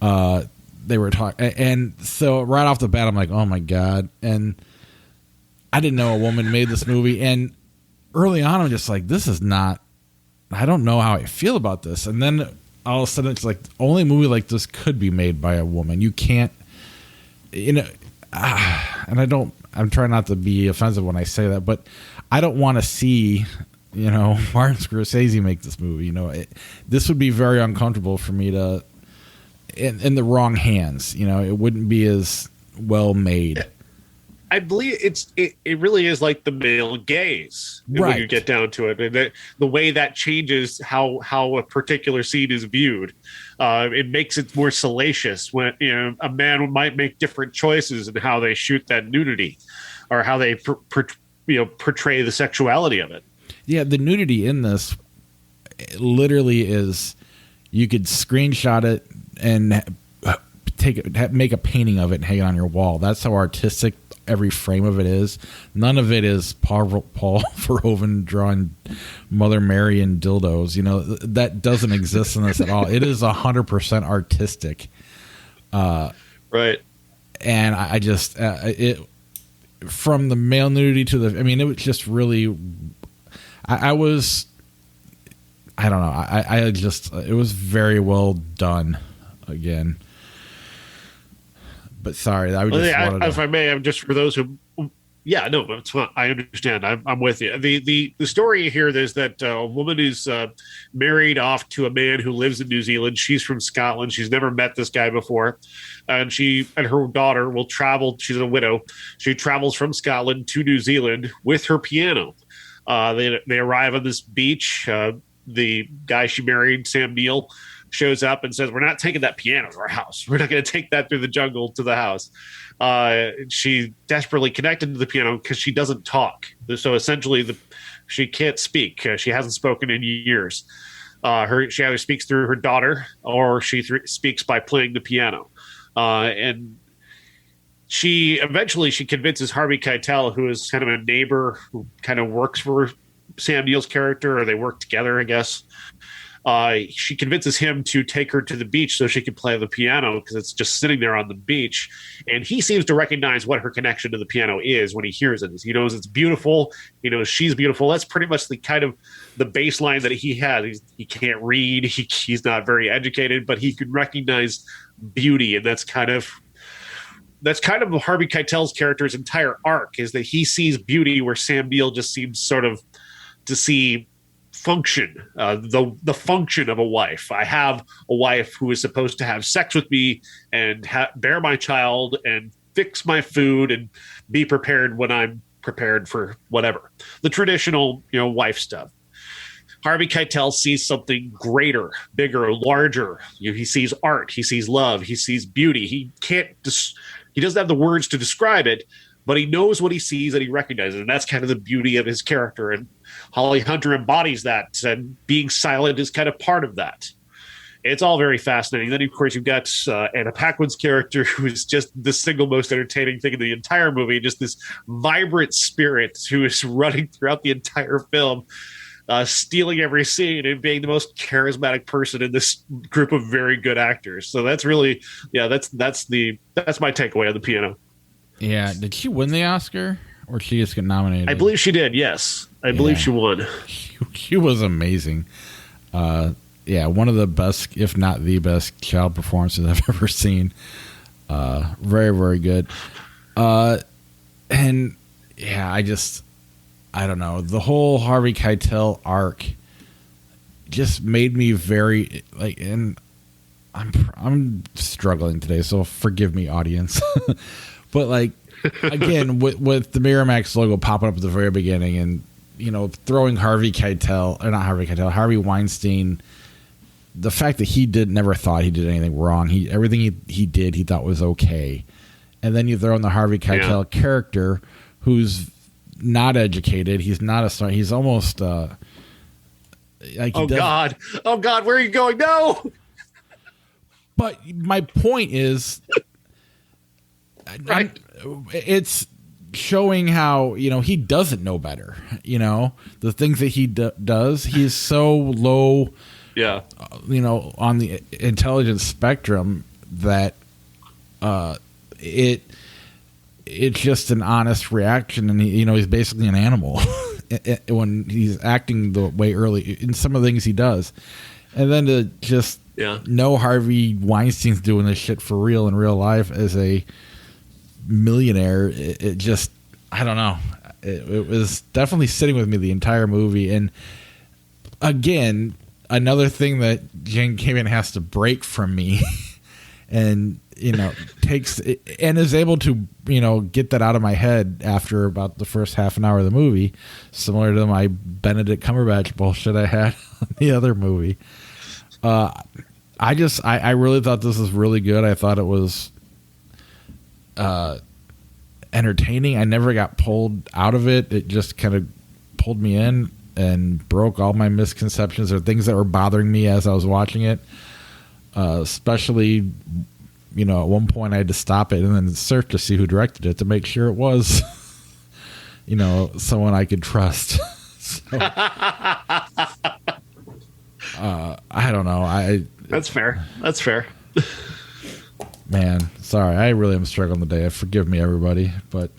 They were talking, and so right off the bat, I'm like, oh my god! And I didn't know a woman made this movie, and early on, I'm just like, this is not. I don't know how I feel about this, and then all of a sudden, it's like only a movie like this could be made by a woman. You can't, and I don't. I'm trying not to be offensive when I say that, but I don't want to see, Martin Scorsese make this movie. This would be very uncomfortable for me to, in the wrong hands. It wouldn't be as well made. I believe it really is like the male gaze when you get down to it, and the way that changes how a particular scene is viewed. It makes it more salacious when a man might make different choices in how they shoot that nudity, or how they portray the sexuality of it. Yeah, the nudity in this literally is you could screenshot it and make a painting of it and hang it on your wall. That's how artistic every frame of it is. None of it is Paul Verhoeven drawing Mother Mary and dildos. That doesn't exist in this at all. It is 100% artistic. Right. And I just it from the male nudity to the. I mean, it was just really. I don't know. I just it was very well done. Again. But sorry, I would just wanted if I may, I'm just for those who, no, it's fine. I understand. I'm with you. The story here is that a woman is married off to a man who lives in New Zealand. She's from Scotland. She's never met this guy before, and she and her daughter will travel. She's a widow. She travels from Scotland to New Zealand with her piano. They arrive on this beach. The guy she married, Sam Neill, shows up and says, we're not taking that piano to our house. We're not going to take that through the jungle to the house. She desperately connected to the piano because she doesn't talk. So essentially, she can't speak. She hasn't spoken in years. She either speaks through her daughter or she speaks by playing the piano. And she convinces Harvey Keitel, who is kind of a neighbor who kind of works for Sam Neill's character, or they work together, I guess. She convinces him to take her to the beach so she can play the piano because it's just sitting there on the beach. And he seems to recognize what her connection to the piano is when he hears it. He knows it's beautiful. He knows she's beautiful. That's pretty much the kind of the baseline that he has. He can't read. He's not very educated, but he can recognize beauty. And that's kind of Harvey Keitel's character's entire arc, is that he sees beauty where Sam Neill just seems sort of to see function, the function of a wife. I have a wife who is supposed to have sex with me and bear my child and fix my food and be prepared when I'm prepared for whatever. The traditional, wife stuff. Harvey Keitel sees something greater, bigger, larger. He sees art. He sees love. He sees beauty. He doesn't have the words to describe it, but he knows what he sees and he recognizes it. And that's kind of the beauty of his character. And Holly Hunter embodies that, and being silent is kind of part of that. It's all very fascinating. Then, of course, you've got Anna Paquin's character, who is just the single most entertaining thing in the entire movie, just this vibrant spirit who is running throughout the entire film, stealing every scene and being the most charismatic person in this group of very good actors. So that's really, that's my takeaway on the piano. Yeah. Did she win the Oscar, or did she just get nominated? I believe she did. Yes. I believe she won. She was amazing. One of the best, if not the best, child performances I've ever seen. Very, very good. I don't know. The whole Harvey Keitel arc just made me very and I'm struggling today, so forgive me, audience. But again, with the Miramax logo popping up at the very beginning, and throwing Harvey Weinstein, the fact that he never thought he did anything wrong. Everything he did, he thought was okay. And then you throw in the Harvey Keitel character, who's not educated. He's not a star. He's almost God, where are you going? No. But my point is, Right. it's showing how, he doesn't know better. The things that he does, he's so low, Yeah. On the intelligence spectrum that it's just an honest reaction, and he's basically an animal when he's acting the way Earle in some of the things he does, and then to just know Harvey Weinstein's doing this shit for real in real life as a millionaire, it just, I don't know, it was definitely sitting with me the entire movie. And again, another thing that Jane Campion has to break from me and takes and is able to get that out of my head after about the first half an hour of the movie, similar to my Benedict Cumberbatch bullshit I had on the other movie. I really thought this was really good. I thought it was entertaining. I never got pulled out of it. It just kind of pulled me in and broke all my misconceptions or things that were bothering me as I was watching it. Especially, at one point I had to stop it and then search to see who directed it to make sure it was, someone I could trust. So, I don't know. That's fair. Man, sorry. I really am struggling today. Forgive me, everybody. But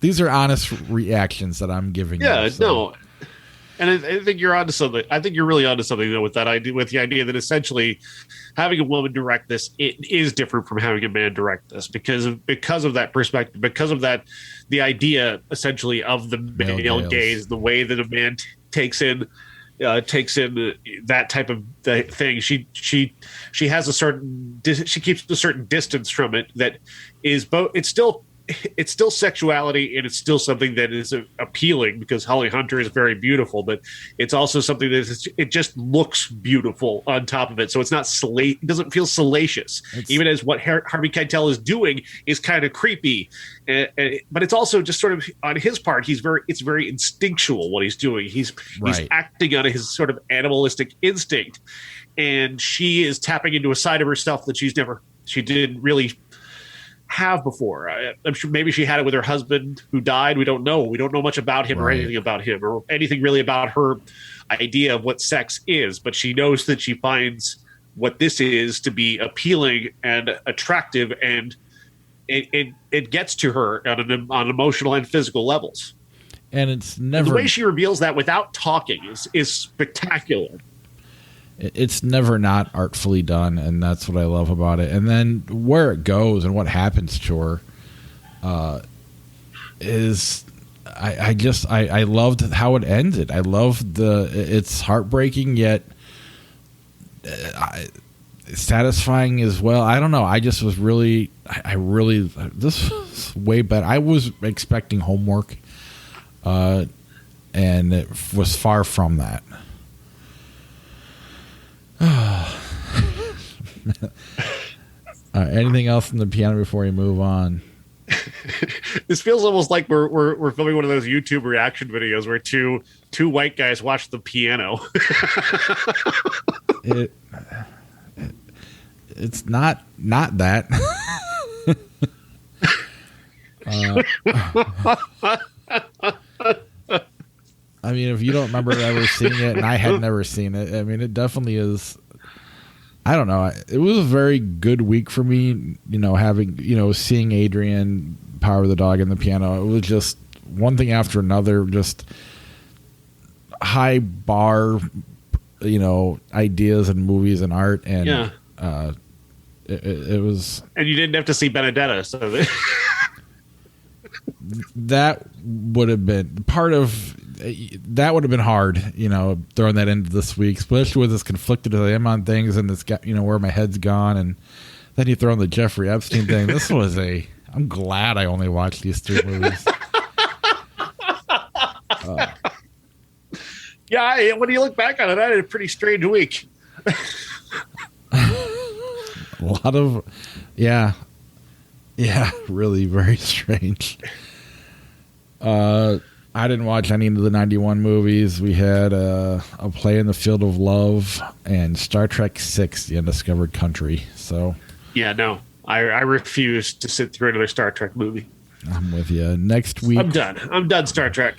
these are honest reactions that I'm giving you. Yeah, no. And I think you're onto something. I think you're really onto something, though, with that idea, with the idea that essentially having a woman direct this, it is different from having a man direct this because of that perspective, because of that, the idea essentially of the male gaze, the way that a man takes in that type of thing. She has she keeps a certain distance from it that is both. It's still sexuality, and it's still something that is appealing because Holly Hunter is very beautiful, but it's also something that it just looks beautiful on top of it. So it's not it doesn't feel salacious, even as what Harvey Keitel is doing is kind of creepy. But it's also just sort of on his part, it's very instinctual what he's doing. He's acting on his sort of animalistic instinct, and she is tapping into a side of herself that she didn't really have before. I'm sure maybe she had it with her husband who died. We don't know. We don't know much about him or anything about him or anything really about her idea of what sex is. But she knows that she finds what this is to be appealing and attractive, and it gets to her on emotional and physical levels. And it's never, and the way she reveals that without talking is spectacular. It's never not artfully done, and that's what I love about it. And then where it goes and what happens to her is I loved how it ended. I loved it's heartbreaking yet satisfying as well. I don't know. I just was really this was way better. I was expecting homework, and it was far from that. Anything else in the piano before we move on? This feels almost like we're filming one of those YouTube reaction videos where two white guys watch the piano. It's not that. I mean, if you don't remember ever seeing it, and I had never seen it, I mean, it definitely is. I don't know. It was a very good week for me, having, seeing Adrian, Power of the Dog, and the piano. It was just one thing after another, just high bar, ideas and movies and art. And it was. And you didn't have to see Benedetta, so that would have been part of. That would have been hard, throwing that into this week, especially with as conflicted as I am on things and this, where my head's gone. And then you throw in the Jeffrey Epstein thing. This was I'm glad I only watched these 3 movies. Yeah, when you look back on it, I had a pretty strange week. A lot of, really very strange. I didn't watch any of the 91 movies. We had a Play in the Field of Love and Star Trek VI, The Undiscovered Country. So yeah, no, I refuse to sit through another Star Trek movie. I'm with you. Next week, I'm done Star Trek.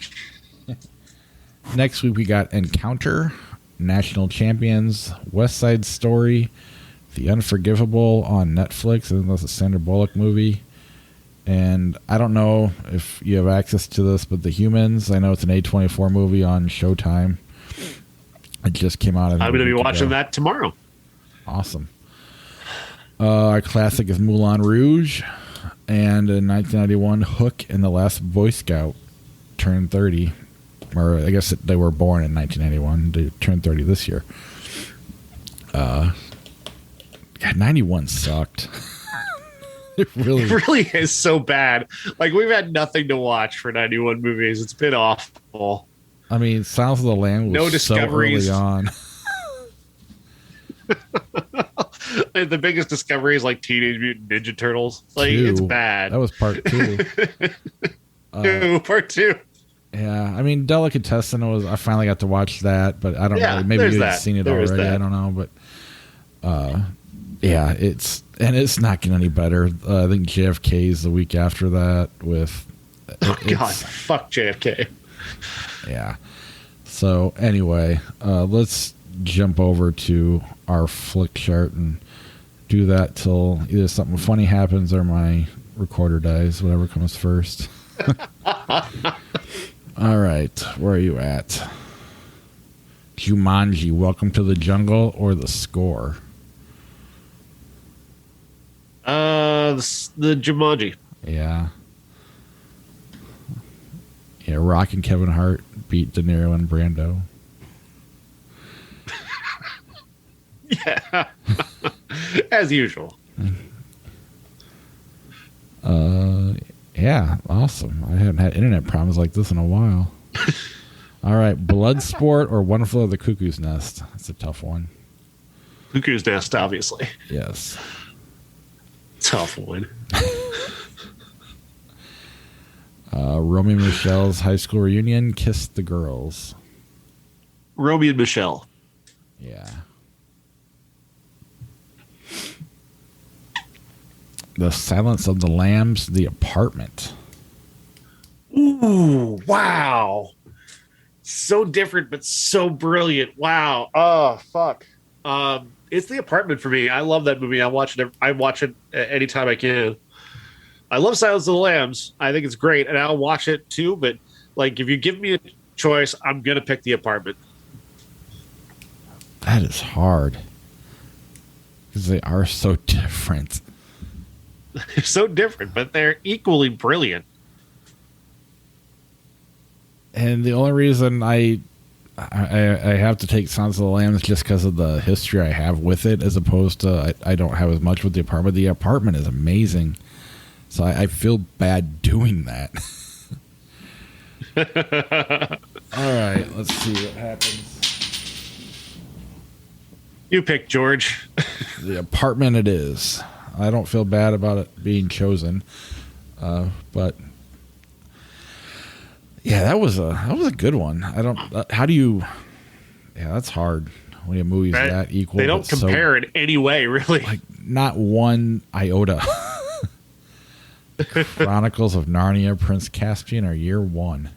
Next week we got Encounter, National Champions, West Side Story, The Unforgivable on Netflix. I think that's a Sandra Bullock movie. And I don't know if you have access to this, but The Humans, I know it's an A24 movie on Showtime. It just came out. I'm going to be watching that tomorrow. Awesome. Our classic is Moulin Rouge. And in 1991, Hook and the Last Boy Scout turned 30. Or I guess they were born in 1991. They turned 30 this year. God, 91 sucked. It really is so bad. Like, we've had nothing to watch for 91 movies. It's been awful. I mean, Silence of the Lambs was so early on. The biggest discovery is like Teenage Mutant Ninja Turtles. Like, it's bad. That was part 2. Part 2. Yeah, I mean, Delicatessen I finally got to watch that, but I don't know. Maybe you've seen it already. I don't know, but yeah, it's not getting any better. I think JFK is the week after that with. God, fuck JFK. Yeah. So anyway, let's jump over to our flick chart and do that till either something funny happens or my recorder dies, whatever comes first. All right, where are you at? Jumanji, Welcome to the Jungle, or The Score? The Jumanji. Yeah. Yeah, Rock and Kevin Hart beat De Niro and Brando. Yeah. As usual. Yeah, awesome. I haven't had internet problems like this in a while. All right, Bloodsport or One Flew Over the Cuckoo's Nest? That's a tough one. Cuckoo's Nest, obviously. Yes. Tough one. Romy and Michelle's high school reunion, Kiss the Girls. Romy and Michelle. Yeah. The Silence of the Lambs, The Apartment. Ooh, wow. So different, but so brilliant. Wow. Oh, fuck. It's The Apartment for me. I love that movie. I watch it anytime I can. I love Silence of the Lambs. I think it's great, and I'll watch it too. But like, if you give me a choice, I'm gonna pick The Apartment. That is hard because they are so different. They're so different, but they're equally brilliant. And the only reason I have to take Silence of the Lambs just because of the history I have with it, as opposed to I don't have as much with The Apartment. The Apartment is amazing, so I feel bad doing that. All right, let's see what happens. You pick, George. The Apartment it is. I don't feel bad about it being chosen, but yeah, that was a good one. I don't. How do you? Yeah, that's hard when you have movies that equal. They don't compare in any way, really. Like not one iota. Chronicles of Narnia, Prince Caspian, or Year One.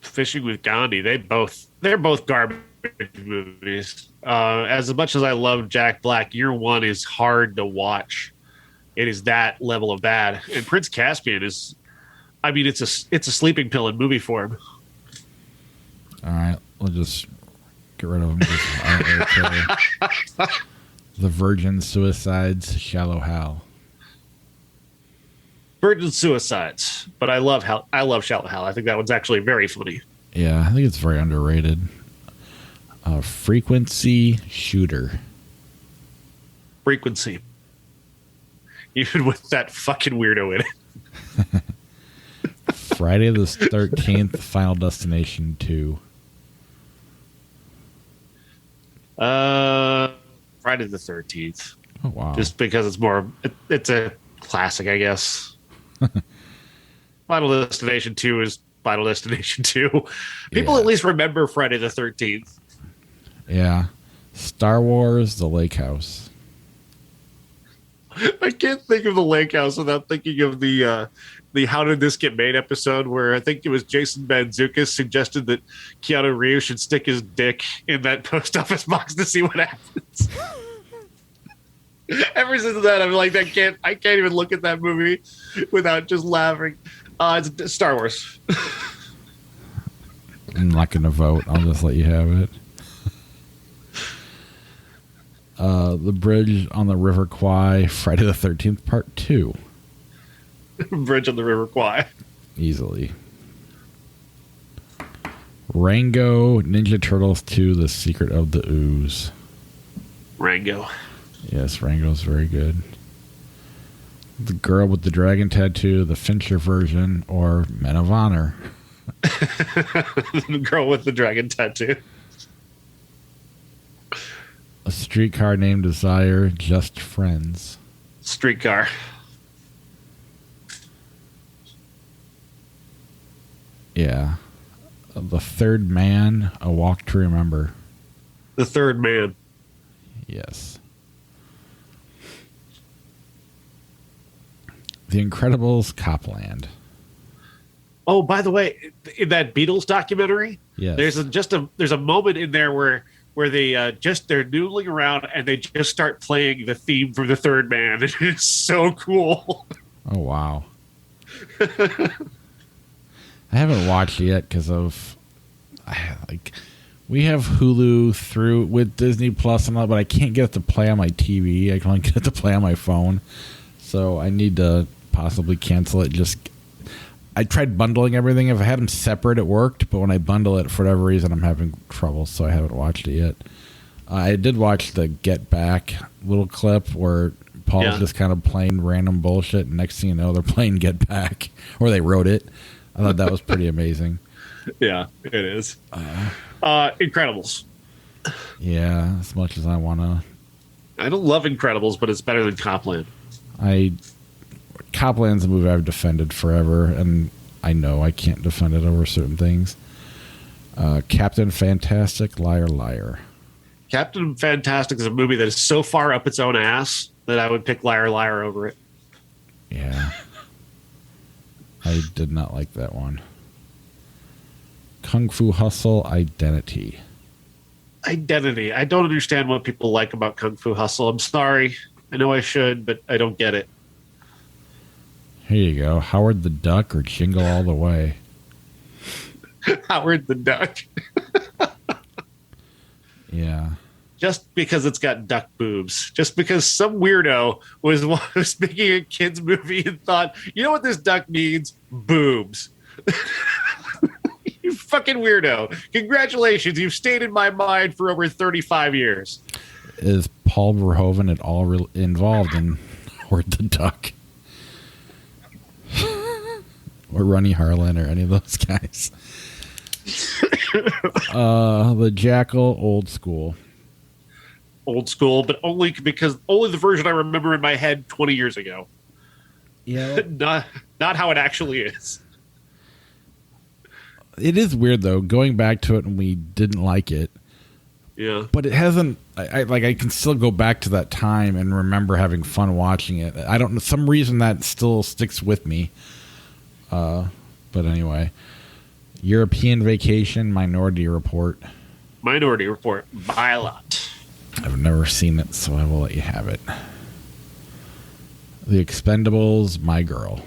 Fishing with Gandhi. They're both garbage movies. As much as I love Jack Black, Year One is hard to watch. It is that level of bad. And Prince Caspian is, I mean, it's a sleeping pill in movie form. All right, we'll just get rid of them. The Virgin Suicides, Shallow Hal. Virgin Suicides, but I love Shallow Hal. I think that one's actually very funny. Yeah, I think it's very underrated. Frequency Shooter. Frequency. Even with that fucking weirdo in it. Friday the 13th, Final Destination 2. Friday the 13th. Oh, wow. Just because it's a classic, I guess. Final Destination 2 is Final Destination 2. People Yeah. at least remember Friday the 13th. Yeah. Star Wars, The Lake House. I can't think of the Lake House without thinking of the How Did This Get Made episode where I think it was Jason Mantzoukas suggested that Keanu Reeves should stick his dick in that post office box to see what happens. Ever since that, I'm like, I can't even look at that movie without just laughing. It's Star Wars. I'm not going to vote. I'll just let you have it. The Bridge on the River Kwai, Friday the 13th, Part 2. Bridge on the River Kwai. Easily. Rango, Ninja Turtles 2, The Secret of the Ooze. Rango. Yes, Rango's very good. The Girl with the Dragon Tattoo, the Fincher version, or Men of Honor. The Girl with the Dragon Tattoo. A Streetcar Named Desire, Just Friends. Streetcar. Yeah. The Third Man, A Walk to Remember. The Third Man. Yes. The Incredibles, Copland. Oh, by the way, in that Beatles documentary, Yes. there's a moment in there where they they're noodling around and they just start playing the theme for the Third Man. It's so cool. Oh, wow. I haven't watched it yet because we have Hulu through with Disney Plus and all, but I can't get it to play on my TV. I can only get it to play on my phone. So I need to possibly cancel it. I tried bundling everything. If I had them separate, it worked. But when I bundle it, for whatever reason, I'm having trouble. So I haven't watched it yet. I did watch the Get Back little clip where Paul's just kind of playing random bullshit. And next thing you know, they're playing Get Back. Or they wrote it. I thought that was pretty amazing. Yeah, it is. Incredibles. Yeah, as much as I want to. I don't love Incredibles, but it's better than Copland. Copland's a movie I've defended forever, and I know I can't defend it over certain things. Captain Fantastic, Liar Liar. Captain Fantastic is a movie that is so far up its own ass that I would pick Liar Liar over it. Yeah. I did not like that one. Kung Fu Hustle, Identity. Identity. I don't understand what people like about Kung Fu Hustle. I'm sorry. I know I should, but I don't get it. Here you go. Howard the Duck or Jingle All the Way. Howard the Duck. Yeah. Just because it's got duck boobs. Just because some weirdo was making a kid's movie and thought, you know what this duck needs? Boobs. You fucking weirdo. Congratulations. You've stayed in my mind for over 35 years. Is Paul Verhoeven at all involved in Howard the Duck? Or Ronnie Harlan or any of those guys? The Jackal, Old School. Old school, but only the version I remember in my head 20 years ago. Yeah. Not how it actually is. It is weird though, going back to it and we didn't like it. Yeah. But it hasn't I can still go back to that time and remember having fun watching it. I don't know, some reason that still sticks with me. But anyway. European Vacation, Minority Report. Minority Report by a lot. I've never seen it, so I will let you have it. The Expendables, My Girl.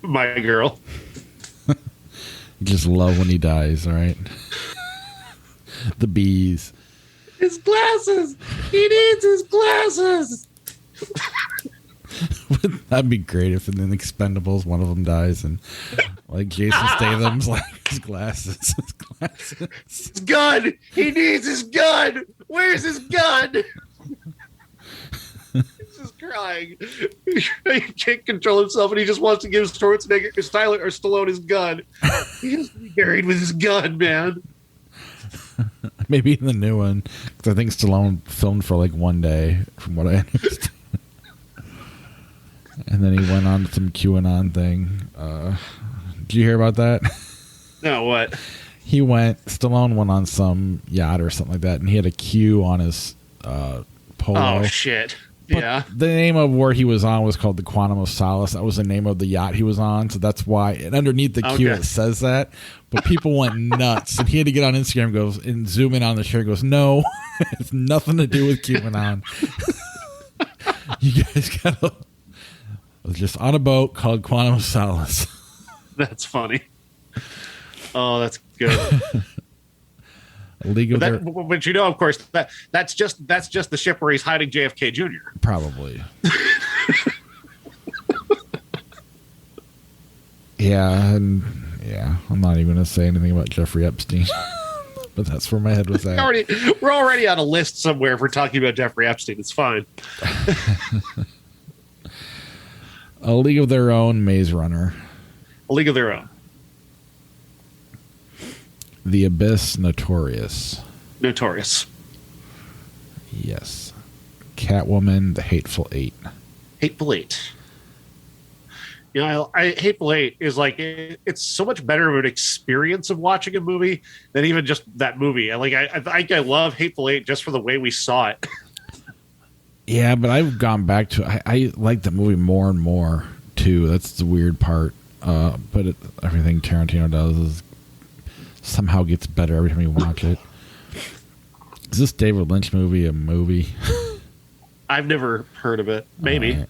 My Girl. You just love when he dies, all right? The Bees. His glasses. He needs his glasses. That'd be great if in the Expendables one of them dies and like Jason Statham's like his glasses. His gun. He needs his gun. Where's his gun? He's just crying. He can't control himself and he just wants to give Stallone his gun. He has to be buried with his gun, man. Maybe in the new one, because I think Stallone filmed for like one day, from what I understand. And then he went on to some QAnon thing. Did you hear about that? No, what? Stallone went on some yacht or something like that, and he had a Q on his polo. Oh, shit. But yeah. the name of where he was on was called the Quantum of Solace. That was the name of the yacht he was on, so that's why. And underneath the Q, it says that. But people went nuts, and he had to get on Instagram and zoom in on the shirt. Goes, no, it's nothing to do with QAnon. You guys gotta. I was just on a boat called Quantum of Solace. That's funny. Oh, that's good. But you know, of course, that's just the ship where he's hiding JFK Jr. Probably. I'm not even going to say anything about Jeffrey Epstein. But that's where my head was at. We're already on a list somewhere if we're talking about Jeffrey Epstein. It's fine. A League of Their Own, Maze Runner. A League of Their Own. The Abyss, Notorious. Notorious. Yes. Catwoman, The Hateful Eight. Hateful Eight. You know, Hateful Eight is like, it's so much better of an experience of watching a movie than even just that movie. I love Hateful Eight just for the way we saw it. Yeah, but I've gone back to I like the movie more and more too. That's the weird part. But everything Tarantino does is somehow gets better every time you watch it. Is this David Lynch movie a movie? I've never heard of it. Maybe. Right.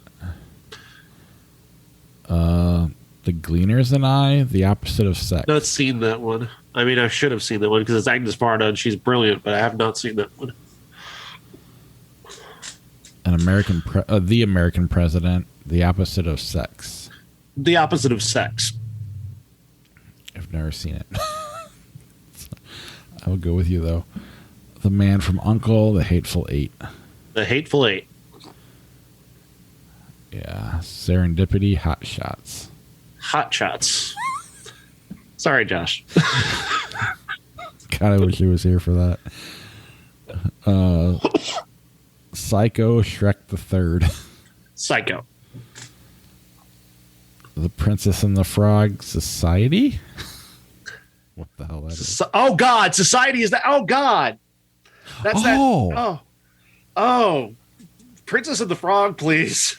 The Gleaners and I, The Opposite of Sex. Not seen that one. I mean, I should have seen that one because it's Agnes Varda and she's brilliant, but I have not seen that one. The American President, The Opposite of Sex. The Opposite of Sex. I've never seen it. I will go with you, though. The Man from U.N.C.L.E., The Hateful Eight. The Hateful Eight. Yeah. Serendipity, Hot Shots. Hot Shots. Sorry, Josh. God, I wish he was here for that. Psycho, Shrek the Third. Psycho. The Princess and the Frog, Society? What the hell that is? Oh, God. Society is that. Oh, God. That's that. Oh. Princess and the Frog, please.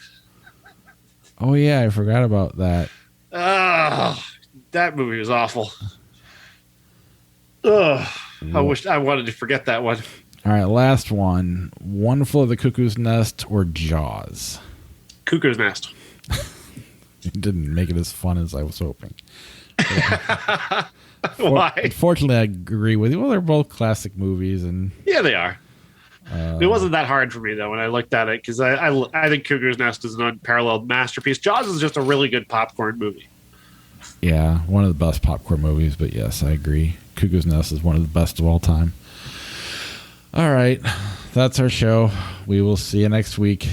Oh, yeah. I forgot about that. Oh, that movie was awful. Ugh. I wish I wanted to forget that one. All right, last one. One Flew of the Cuckoo's Nest or Jaws? Cuckoo's Nest. It didn't make it as fun as I was hoping. Why? Unfortunately, I agree with you. Well, they're both classic movies, and yeah, they are. It wasn't that hard for me though when I looked at it because I think Cuckoo's Nest is an unparalleled masterpiece. Jaws is just a really good popcorn movie. Yeah, one of the best popcorn movies. But yes, I agree. Cuckoo's Nest is one of the best of all time. All right, that's our show. We will see you next week.